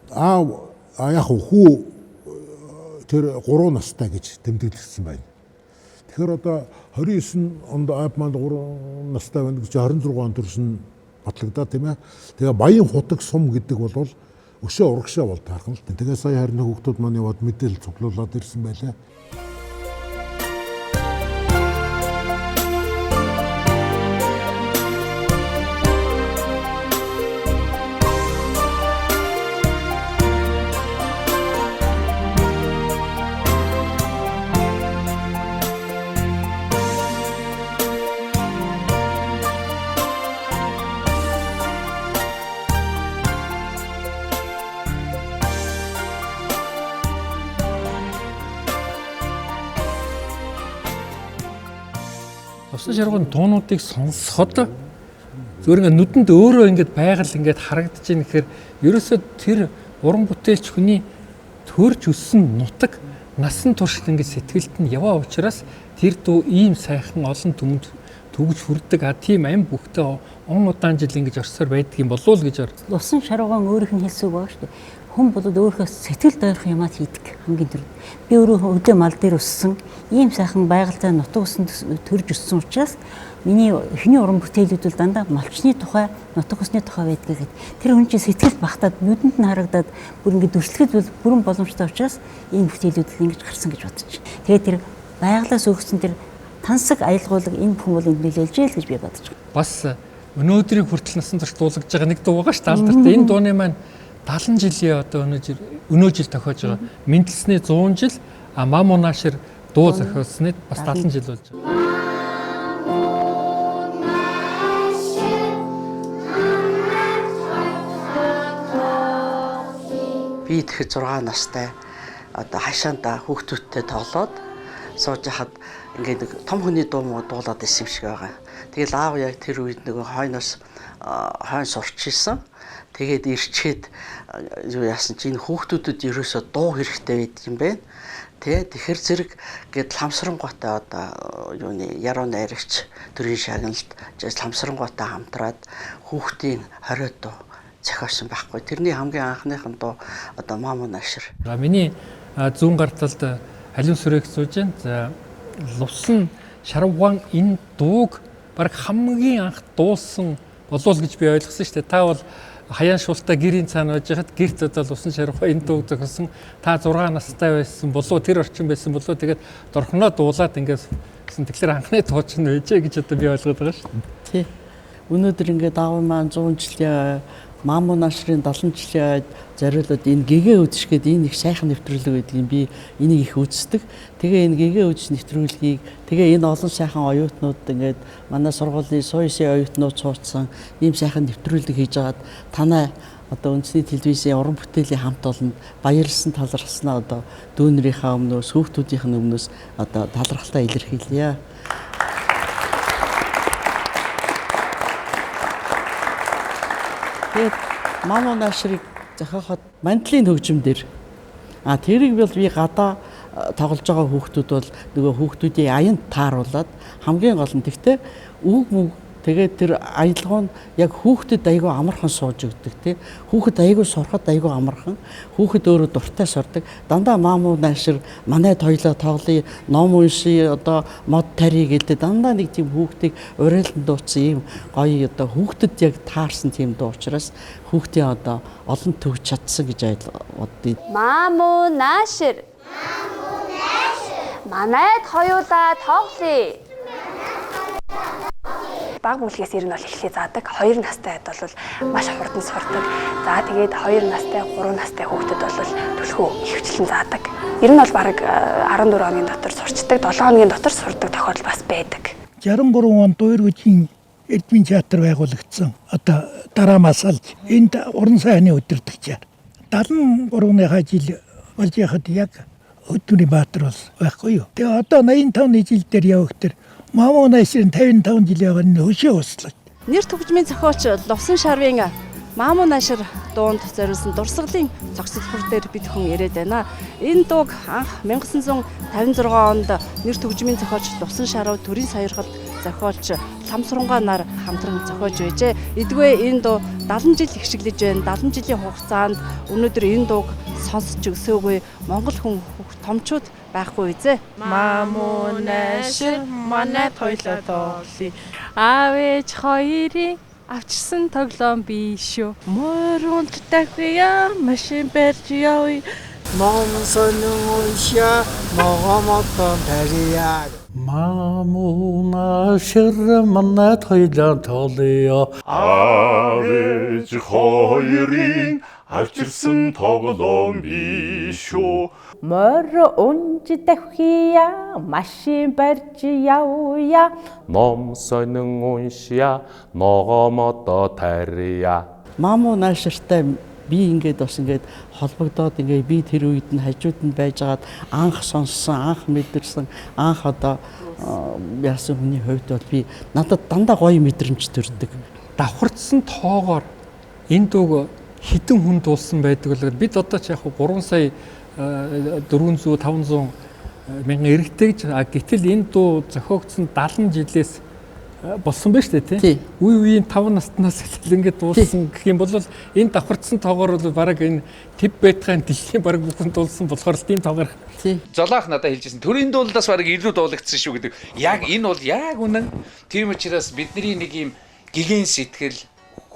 яг хүү тэр 3 настай гэж тэмдэглэсэн байна. Тэгэхээр одоо 29 онд маань 3 настай байна гэж 26 он төрсөн батлагдаа тийм ээ. Тэгээ Баян хутаг сум гэдэг бол өшөө урагшаа бол таархан л. Тэгээ сая харин хүүхдүүд маань яваад мэдээлэл цуглуулад ирсэн байлаа. Лувсан шаргууны дуунуудыг сонсоход зөвөр ингээд нүдэнд өөрөө ингээд байгаль ингээд харагдаж байна гэхээр ерөөсөө тэр уран бүтээлч хүний төрж өссөн нутаг насан турш ингээд сэтгэлд нь яваа учраас тэр дуу ийм сайхан олон түмэнд төгж хүрдэг тийм ам бүхтэй он удаан жил ингэж орсоор байдаг юм болов уу гэж ор. Лувсан шаргуугаан өөрийнх нь хэлсэн байгаа шүү дээ. Хүн бол өөрийнхөө сэтгэл дойрох юмаа хийдэг хамгийн түрүүнд. Би өөрөө өдөө мал дээр өссөн ийм сайхан байгальтай нутаг усан төрж өссөн учраас миний эхний уран бүтээлүүд бол дандаа малчны тухай, нутаг усны тухай байдаг гэдэг. Тэр хүн чинь сэтгэл багтаад нүдэнд нь харагдаад бүр ингэ дүрслэхэд бол бүрэн боломжтой учраас ийм бүтээлүүд ингэж гарсан гэж бодож байна. Тэгээд тэр байгалаас өгсөн тэр тансаг аялгуулга энэ хүн бол энд нөлөөлж л гэж би бодож байна. Бас өнөөдрийг хүртэл насан турш дуулагдж байгаа нэг дуу байгаа ш таалдартай. Энэ дууны маань 70 жилийн одоо өнөө жил тохиож байгаа. Мэндэлсний 100 жил, Мамунаашир дуу зохиолсны бас 70 жил болж байгаа. Би тэгэхээр 6 настай одоо хашаанда хүүхдүүдтэй тоглоод сууж хахад ингээд нэг том хүний дуу дуулаад исэн юм шиг байгаа. Тэгэл аав яг тэр үед нэг хойноос хойно сурч исэн. Тэгээд ирчээд юу яасан чи энэ хүүхдүүдэд ерөөсөө дуу хэрэгтэй байдаг юм байна. Тэгэхээр зэрэг гээд ламсрангуйтай одоо юуны яруу найрагч төрийн шагналд ламсрангуйтай хамтраад хүүхдийн 20 дуу зохиосон байхгүй. Тэрний хамгийн анхныхан дуу одоо Мамунаашир. Миний зүүн гар талд халиун сүрэг сууж байна. За Лувсан шаргуугаан энэ дууг баг хамгийн анх дуулсан болов гэж би ойлгосон шүү дээ. Та бол хаяан шуултаа гэрийн цаана байж хад гэрт одоо усан шархаа энэ дуу зохиосон та 6 настай байсан болов тэр орчин байсан болов тэгээд дорхноо дуулаад ингээд тэгэхээр анхны тууч нь байжээ гэж одоо би ойлгоод байгаа шүү дээ. Тий. Өнөөдөр ингээд аав маань 100 жилийн Маамуу Нашрын 70 жилийн зориулаад энэ гэгээ үзшгээд энэ их сайхан нэвтрүүлэг гэдгийг би энийг их үздэг. Тэгээ энэ гэгээ үзш нэвтрүүлгийг тэгээ энэ олон сайхан оюутнууд ингээд манай сургуулийн суусын оюутнууд цуучсан ийм сайхан нэвтрүүлэг хийж байгаад танай одоо үндэсний телевизийн уран бүтээлийн хамт олонд баярлсан талархснаа одоо дүүнэрийнхээ өмнөөс хүүхдүүдийнх нь өмнөөс одоо талархалтаа илэрхийлье. Тэгээд Маамуу Нашрыг зохиоход мандлын хөгжим дээр тэрийг бол би гадаа тоглож байгаа хүүхдүүд бол нөгөө хүүхдүүдийн аянд тааруулаад хамгийн гол нь тэгтээ үг мөг тэгээд тэр аялгау нь яг хүүхдэд айгүй амархан сууж өгдөг тий. Хүүхэд айгүй сурахад айгүй амархан. Хүүхэд өөрөө дуртай сурдаг. Дандаа Маамуу Нашр манай тойлоо тоглоё, ном уншия, одоо мод тарий гэдэг дандаа нэг тийм хүүхдийг уриалан дууцсан ийм гоё одоо хүүхдэд яг таарсан тийм дуу учраас хүүхдийн одоо олон төгж чадсан гэж боддгийг. Маамуу Нашр. Манайд хоёулаа тоглоё. Баг бүлгээс ер нь бол эхлээ заадаг. 2 настайд бол маш хурдан сурдаг. За тэгээд 2 настай, 3 настай хүүхдэд бол түлхүү ихэвчлэн заадаг. Ер нь бол бараг 14 хоногийн дотор сурчдаг, 7 хоногийн дотор сурдаг тохиолдол бас байдаг. 63 онд Дуурвүжийн Эрдмийн театр байгуулагдсан. Одоо дараамаас алж энд уран сайхны өдөртөгчээр 73-ныхаа жил болж яхад яг Өдөрний Баатар бол байхгүй юу. Тэгээ одоо 85-ны жил дээр явах тэр Маамуу Нашрын 55 жилийн өмнө хөшөө услаа. Нэр төгжмийн зохиолч Лувсан Шарвын Маамуу Нашр дуунд зориулсан дурсгалын цогцлбор дээр бид хүн яриад байна. Энэ дууг анх 1956 онд нэр төгжмийн зохиолч Лувсан Шарв төрийн саярхалд зохиолч Ламсрунгаа нар хамтран зохиож байжээ. Эдгээр энэ дуу 70 жил ихшиглэж байна. 70 жилийн хугацаанд өнөөдөр энэ дууг сонсч өгсөөгүй Монгол хүн томчууд байхгүй үзээ. Маамуу Нашр манай тойлоо тоглоё. Аав ээж хоёрын авчирсан тоглоом би шүү. Мөрөнд дахиа машин барьж явъя. Ном сонин уншаа могомото тария. Маамуу Нашр манай тойлоо тоглоё. Аав ээж хоёрын авчирсан тоглоом би шүү. Мөр унж дахиа машин барьж явъя. Ном сонин уншия, ногоомото тария. Маамуу Нашртай би ингээд бас ингээд холбогдоод ингээд би тэр үед нь хажууд нь байжгаад анх сонссон, анх мэдэрсэн, анх одоо яасан хүний хувьд бол би надад дандаа гоё мэдрэмж төрдөг. Давхарцсан тоогоор энэ дууг хитэн хүн дуулсан байдаг л бид одоо ч яг 3 сая 400 500 мянган эрэгтэй гэж гэтэл энэ дуу зохиогдсон 70 жилээс болсон байж тээ тий. Үе үеийн 5 наснаас эхлэл ингээд дуулсан гэх юм бол энэ давхарцсан тоогоор бол бараг энэ Тибетийн дэлхийн бараг бүхэн дуулсан болохоор тийм тоогоор тий. Золоох надад хэлжсэн. Төрийн дуулаас бараг илүү дуулагдсан шүү гэдэг. Яг энэ бол яг үнэн. Тийм учраас бидний нэг юм гэгэн сэтгэл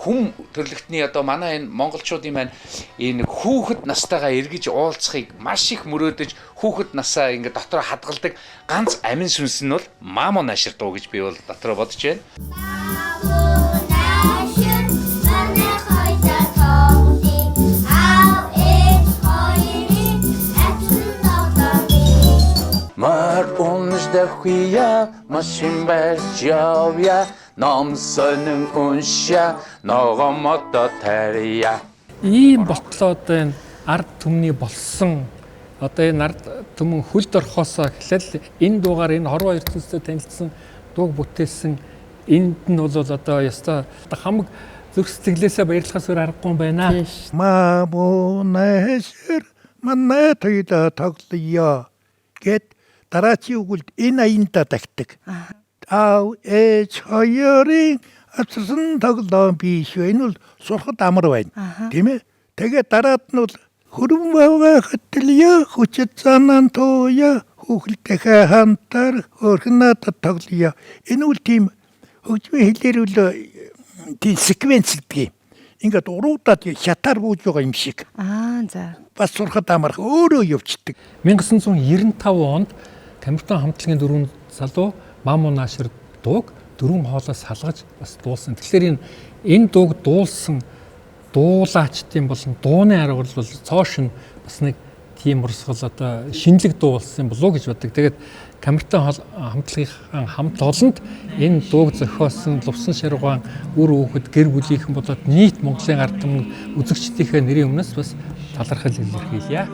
хүм төрлөختний одоо манай энэ монголчуудын маань энэ хүүхэд настайгаа эргэж уулзахыг маш их мөрөөдөж хүүхэд насаа ингээд дотроо хадгалдаг ганц амин сүнс нь бол Маамуу Нашр дуу гэж би бол дотроо бодож байна. Мөр унж дахиа машин барьж явъя. Ном сонин уншаа ногоомото тария. Ийм болтлоо одоо энэ ард түмний болсон одоо энэ ард түмэн хөлд орхосоо эхлээл энэ дуугаар энэ хорвоо ертөнцтэй танилцсан дууг бүтээсэн энд нь бол одоо яста хамаг зүрх сэтгэлээсээ баярлахаас өөр аргагүй байна. Маамуу Нашр манай тойлоо тоглоё гэд дараачийн үгэлд энэ аянда тагтдаг. Аав ээж хоёрын авчирсан тоглоом би шүү. Энэ бол сурахад амар байна. Тийм ээ. Тэгээд дараад нь бол хөрөн баваа хөтлөё, хүчит занан тууя, хүүхэлтэйхээ хамтар хөрхнөд тоглоё. Энэ үл тийм хөгжмийн хэлээр үл тийм секвенс гэдэг юм. ингээд уруудаад хятаар бууж байгаа юм шиг. За. Бас сурахад амарх өөрөө явцдаг. 1995 онд Камертон хамтлагийн 4 залуу Мамуу Наашир дууг 4 хоолоос салгаж бас дуулсан. Тэгэхээр энэ дууг дуулсан дуулаачдын болон дууны арга бол цоош нь бас нэг тийм урсгал одоо шинэлэг дуу болсон болов уу гэж боддог. Тэгээд Камертон хамтлагийн хамт олонд энэ дууг зохиосон Лувсан Шаргуун үр хүүхэд гэр бүлийнхэн болоод нийт Монголын ард түмэн үзэгчдийнхээ нэрийн өмнөөс бас талархал илэрхийлье.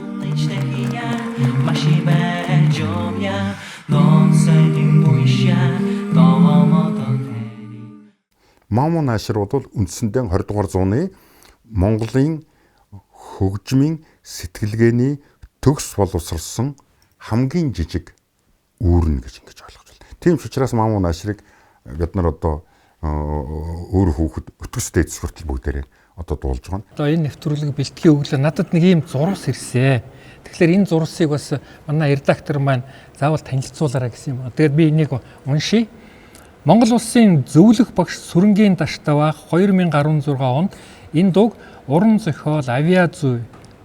Мамуу Наашир бол үндсэндээ 20 дугаар зууны Монголын хөгжмийн сэтгэлгээний төгс боловсролсон хамгийн жижиг үүрэн гэж ингэж ойлгож байна. Тийм ч учраас Мамуу Нааширыг бид нар одоо өөр хүүхэд өтгөстэй эцэс хүртэл бүгдээрээ одоо дуулж байгаа. Одоо энэ нэвтрүүлэг бэлтгэхийн өглөө надад нэг ийм зурвас ирсэн. Тэгэхээр энэ зурвасыг бас манай редактор маань заавал танилцуулаарай гэсэн юм. Тэгээд би энийг уншия. Монгол улсын зөвлөх багш Сүрэнгийн Даштаваах 2016 онд энэ дууг уран зохиол, авиа зүй,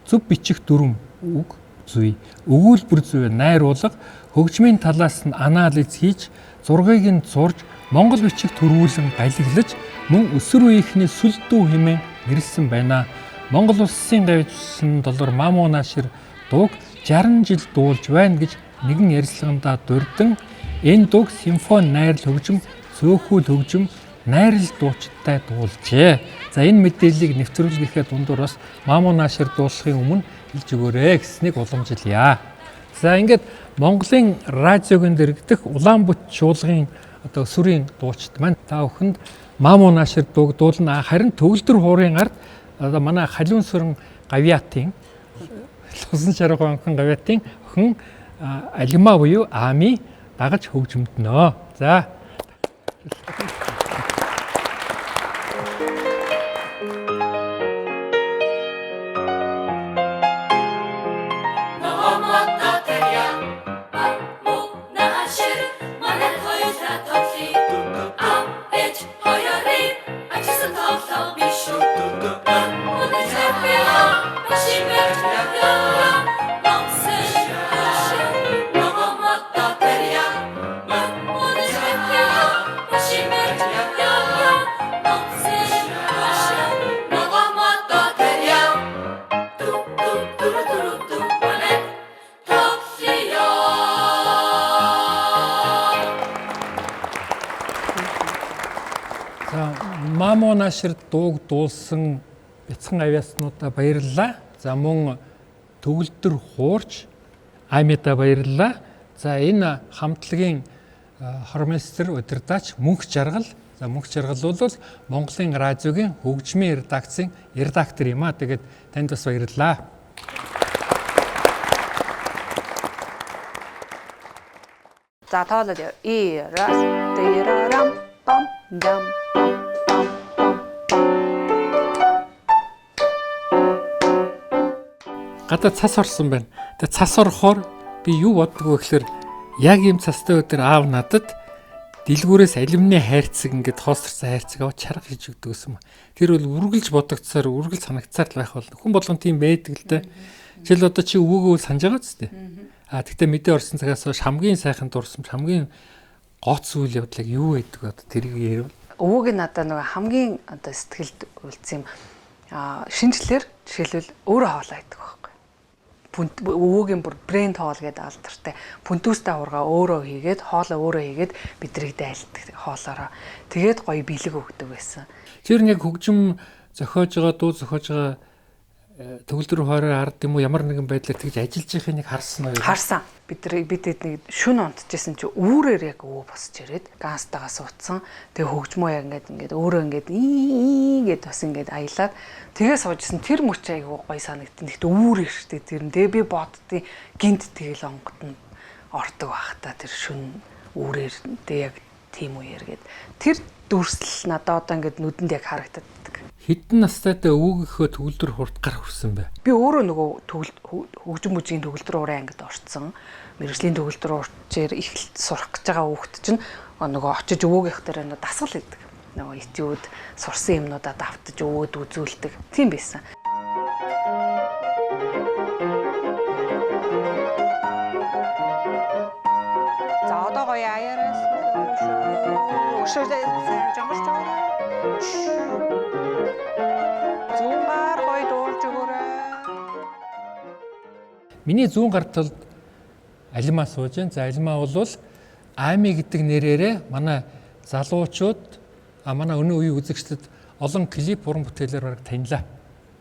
зөв бичих дүрм, үг зүй, өгүүлбэр зүй, найруулга, хөгжмийн талаас нь анализ хийж, зургийг нь зурж, монгол бичих төрүүлэн балиглаж, мөн өсвөр үеийнхний сүл дүү хэмээн нэрлсэн байна. Монгол улсын гавьчин доллар Мамуу Наашир дууг 60 жил дуулж байна гэж нэгэн ярилцлагандаа дурдан энэ дууг симфони найрал хөгжим, цөөхөл хөгжим, найрал дуучидтай дуулжээ. За энэ мэдээллийг нэвтрүүлгийнхээ дундуур бас Мамуу Наашир дуулахын өмнө хэлж өгөөрэй гэснийг уламжилъя. За ингээд Монголын радиогийн дэргэдэх Улаанбаатар чуулгын одоо сүрийн дуучид маань та бүхэнд Мамуу Наашир дууг дуулна. Харин төгөлдөр хуурын ард одоо манай Халиун сүрэн гавьяатын Лувсан Шаргуун гавьяатын охин Алима буюу Ами дагаж хөгжмөднө. За. Мамуу Наашир дууг дуулсан бяцхан авиаснуудаа баярлалаа. За мөн төгөлдөр хуурч Амида баярлалаа. За энэ хамтлагийн хормейстер удирдаач Мөнх Жаргал. За Мөнх Жаргал бол Монголын радиогийн хөгжмийн редакцийн редактор юм аа. Тэгээд танд бас баярлалаа. За тоолоод и раз тэрарам пам дам. Гадаа цас орсон байна. Тэгээ цас орохоор би юу боддгоо гэхээр яг ийм цастай өдөр аав надад дэлгүүрээс алимны хайрцаг ингээд хоосторсон хайрцаг аваад чарга хийж өгдөг гэсэн юм. Тэр бол үргэлж бодогцоор, үргэлж санагцаар байх болно. Хүн болгон тийм байдаг л дээ. Жишээл одоо чи өвөөгөө санаж байгаа ч тийм. Тэгтээ мэдээ орсон цагаас хойш хамгийн сайхан дурсамж, хамгийн гоц үйл явдлыг юу байдаг одоо тэрийг ярив. Өвөөг нь надад нөгөө хамгийн одоо сэтгэлд үлдсэн юм. Шинжлэлээр жишээлбэл өөрөө хоолоо идэх байхгүй. Өвөөгийн бүр брэнд хоол гэдэг алдартай. Пүнтүүстэй хургаа өөрөө хийгээд, хоолоо өөрөө хийгээд бидрийг дайлдаг хоолоороо. Тэгээд гоё бэлэг өгдөг байсан. Тэр нэг хөгжим зохиож байгаа, дуу зохиож байгаа төгөлдөр хоороо ард юм уу ямар нэгэн байдлаар тэгж ажиллаж байхыг нэг харсан уу? Харсан. Бид нэг шүн унтчихсэн чи үүрээр яг өвөө босч ирээд ганстайгаа суудсан. Тэгээ хөгжмөө яг ингээд өөрөө ингээд гээд бас ингээд аялаад тэгээ суужсэн тэр мөч айгуу гоё санагдсан. Тэгт үүр ирштэй тэр нь. Тэгээ би боддیں۔ Гинт тэгэл онгот нь ордог байх та тэр шүн үүрээр тэгээ яг тийм үеэр гээд тэр дүрслэл надад одоо ингээд нүдэнд яг харагддаг. Хэдэн настайдаа өвөөгийнхөө төгөлдөр хурд гар хүрсэн бэ? Би өөрөө нөгөө хөгжим бүжгийн төгөлдөр ураа ангид орцсон. Мэргэжлийн төгөлдөр урчээр их сурах гэж байгаа хүүхэд чинь нөгөө очиж өвөөгийнх дээр дасгал хийдэг. нөгөө эцүүд сурсан юмнуудаа давтаж өгөөд үзүүлдэг. Тийм байсан. За одоо гоё аяраас өшөөдөө жамж жоо. Зүүнгаар гоё дуулж өгөөрэй. Миний зүүн гар талд алимаа сууж байна. За алимаа бол Ами гэдэг нэрээрээ манай залуучууд манай өнөө үеийн үзэгчдэд олон клип уран бүтээлээр бараг танилаа.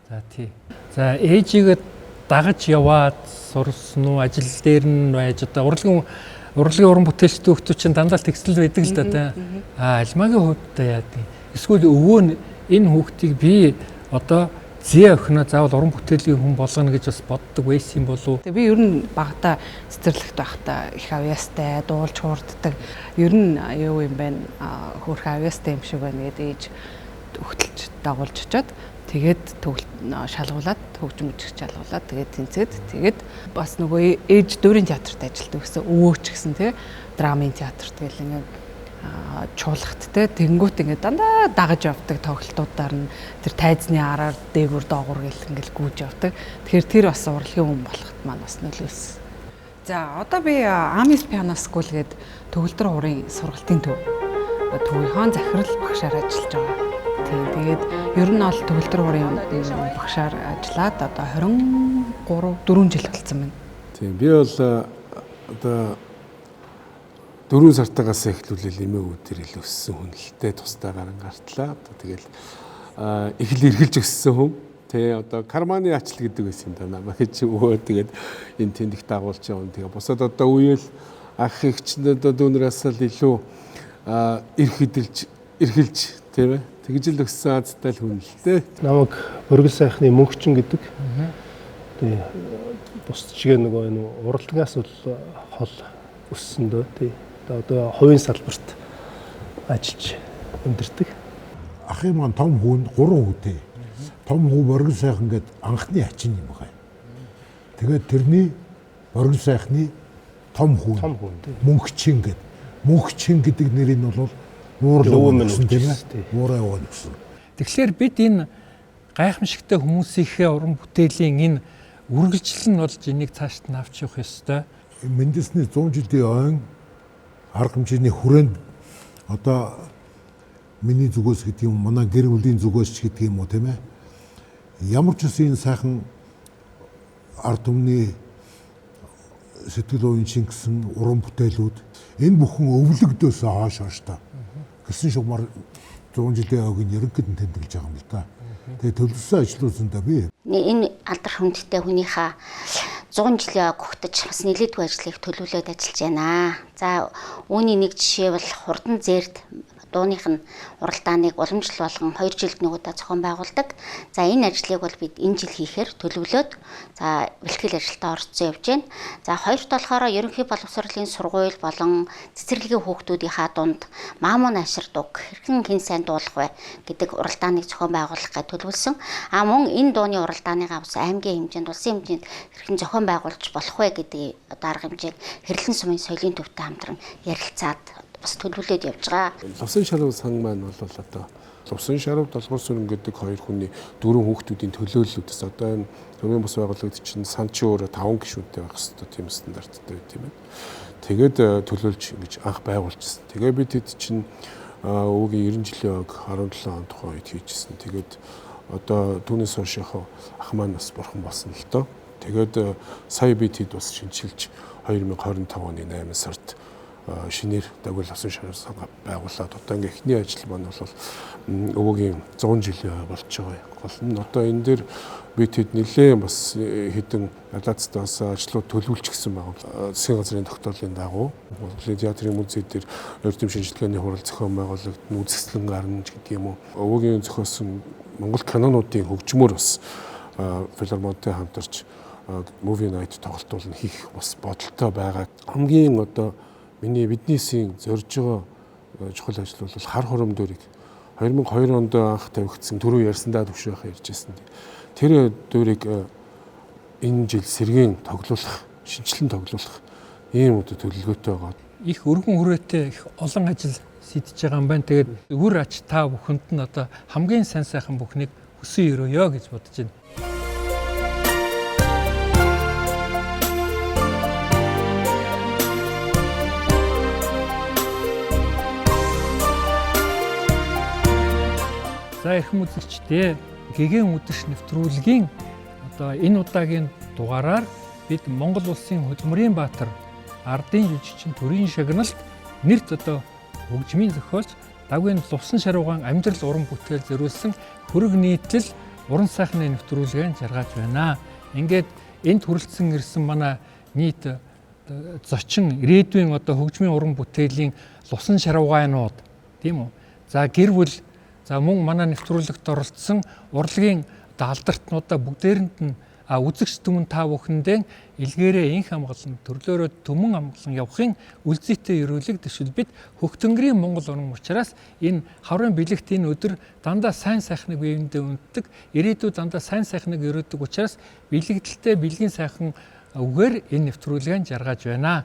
За тий. За ээжигээ дагаж яваад сурсан уу, ажил дээр нь байж одоо урлагийн уран бүтээлчдийн хүмүүс чинь дандаа л текстил байдаг л да. Алимагийн хувьд яа гэдэг. Эсвэл өвөө энэ хүүхдийг би одоо зээ охиноо заавал уран бүтээлийн хүн болгоно гэж бас боддог байсан болов уу? Би ер нь багада цэцэрлэгт байхдаа их авьяастай, дуулж хуурддаг. Ер нь юу юм бэ? Хөөх авьяастай юм шиг байна гэдэг ээж хөтөлж дагуулж очиод тэгээд шалгуулад хөгжим үжигч шалгуулад тэгээд тэнцээд тэгээд бас нөгөө ээж дөрийн театрт ажилладаг гэсэн өвөө ч гэсэн тий драмын театрт тэгэл ингээд чуулгаттай тэнгуут ингээд дандаа дагаж явдаг тоглолтуудаар нь тэр тайзны араар дээгүр доогуур гэл ингээд гүйж явдаг. Тэгэхээр тэр бас урлагийн хүн болоход маань бас нөлөөлсөн. За одоо би Амис Piano School гээд төгөлдөр урын сургалтын төвийнхөө захирал багшаар ажиллаж байгаа. Тэгээд ер нь бол төгөлдөр урын багшаар ажиллаад одоо 4 жил болсон байна. Тийм би бол одоо 4 сартаагаас эхлүүлэл эмээгүүд төр ил өссөн хүн л дээ тусдаа гарan гартлаа. Одоо тэгэл их л эргэлж өссөн хүн. Тэ одоо карманы ачл гэдэг байсан юм да намайг чи өвөө тэгээд энэ тэнд их дагуулж явна. Тэгээ бусад одоо үеэл ах эгчнүүд одоо дүүнээс л илүү эрхэлж тийм ээ. Тэгж л өссөн азтай л хүн л дээ. Намайг Боргил сайхны мөнхчин гэдэг. Тий бусдчгээ нөгөө энэ уралдагаас бол хол өссөн дөө тий. Одоо хувийн салбарт ажиллаж өндөрдөг. Ахын маань том хүн 3 хүүтэй. Том хүү Боргил сайхан гээд анхны ачин юм байна. Тэгээд тэрний Боргил сайхны том хүн мөнхчин гээд мөнхчин гэдэг нэрийг нь бол муурлаа гэсэн тийм ээ. Муурай өвөн гэсэн. Тэгэхээр бид энэ гайхамшигтай хүмүүсийнхээ уран бүтээлийн энэ үргэлжлэл нь болж энийг цаашд нь авч явах ёстой. Мендэсний 100 жилийн ойн арга хэмжээний хүрээнд одоо миний зүгөөс гэдэг юм манай гэр бүлийн зүгөөс ч гэдэг юм уу тийм ээ. Ямар ч үсэн сайхан ард түмний сэтгэл уян шингэсэн уран бүтээлүүд энэ бүхэн өвлөгдөөс хойш та гэсэн шугамар 100 жилийн ойг нь ерөнхийд нь тэмдэглэж байгаа юм л да. Тэгээ төлөвлөсөн ажлуудаа би энэ алдар хүндтэй хүнийхээ 100 жилийн ойг хөгтөж бас нэлээдгүй ажлыг төлөвлөд ажиллаж байна. За үүний нэг жишээ бол хурдан зээрд дууных нь уралдааныг уламжлал болгон 2 жилд нэг удаа зохион байгуулдаг. За энэ ажлыг бол бид энэ жил хийхээр төлөвлөөд за бэлтгэл ажилдаа орцсон явж байна. За хоёрт болохоор ерөнхий боловсролын сургууль болон цэцэрлэгийн хүүхдүүдийнхаа дунд Маамун Ашир дуг хэрхэн хэн сайн дуулах вэ гэдэг уралдааныг зохион байгуулахыг төлөвлөсөн. Мөн энэ дууны уралдааныг авс аймгийн хэмжээнд улсын хэмжээнд хэрхэн зохион байгуулж болох вэ гэдэг арга хэмжээг Хэрлэн сумын соёлын төвтэй хамтран ярилцаад бас төлөвлөд явж байгаа. Лувсан шарав сан маань бол одоо Лувсан шарав долгор сүрэн гэдэг хоёр хүний 4 хүүхдүүдийн төлөөллүүдээс одоо энэ Төмөн бус байгууллагад чинь сан чи өөрөө 5 гишүүнтэй байх хэрэгтэй тийм стандарттай байт юм байна. Тэгээд төлөөлж ингэж анх байгуулжсэн. Тэгээ бид хэд чинь өвгийн 90 жилийн ог 17 он тухай үед хийжсэн. Тэгээд одоо түүнээс хойш ах маань бас бурхан болсон л доо. Тэгээд сая бид хэд бас шинжилж 2025 оны 8 сард шинээр дагвал лавсан шарав сан байгуулад одоо ингээ эхний ажил маань бол өвөгийн 100 жилийн болж байгаа гол нь одоо энэ дээр бид хэд нэлээд бас хэдэн гадаадстаас ажлууд төлөвлөж гисэн байгаа. Засгийн газрын тогтоолын дагуу Монголын театрын музей дээр эрдэм шинжилгээний хурал зохион байгуулагдсан үзэсгэлэн гарна гэдэг юм уу. Өвөгийн зохиосон Монгол кинонуудын хөгжмөөр бас филармонтой хамтарч movie night тоглолтууд хийх бас бодолтой байгаа. Хамгийн одоо биднийсийн зорж байгаа чухал ажил бол хар хором дөрийг 2002 онд анх тавигдсан түрүү ярьсандаа төвшөөхө ярьжсэн. Тэр дөрийг энэ жил сэргийн тоглуулах, шинжилэн тоглуулах ийм одоо төлөвлөгөөтэй байгаа. Их өргөн хүрээтэй их олон ажил сэтж байгаа юм байна. Тэгээд үр ач та бүхэнд нь одоо хамгийн сайн сайхан бүхнийг хүсэн өрөөё гэж бодож байна. За эрхэм үзэгчдээ гэгэн үдэш нэвтрүүлгийн одоо энэ удаагийн дугаараар бид Монгол улсын хөдөлмөрийн баатар ардын жүжигчин төрийн шагналт нэрт одоо хөгжмийн зохиолч Давгийн Лувсан Шаруугаан амьдрал уран бүтээл зориулсан хөрөг нийтлэл уран сайхны нэвтрүүлгээ жаргаж байна. Ингээд энд хүрэлцэн ирсэн манай нийт зочин ирээдүйн одоо хөгжмийн уран бүтээлийн Лувсан Шаруугаанууд тийм үү. За гэр бүл за мөн манай нэвтрүүлэгт оролцсон урлагийн алдартнуудаа бүгдээрэнд нь үзэгч түмэн та бүхэндээ илгээрээ инх хамгаалан төрлөөрөө төмөн хамгаалан явахын үлзийтэй өрөөлөг дэвшил бид хөгтөнгөрийн Монгол орн учраас энэ хаврын бэлэгт энэ өдөр дандаа сайн сайхныг биеиндээ үнддэг ирээдүйд дандаа сайн сайхныг өрөөдөг учраас бэлэгдэлтэй бэлгийн сайхан үгээр энэ нэвтрүүлгээ жаргаж байна.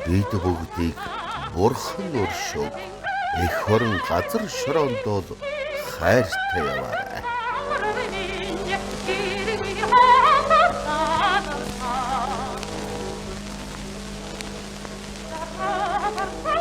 Бид бүгдийг бурхан өршөөг эх хорон газар шороонд бол хайртай яваарай. Bye.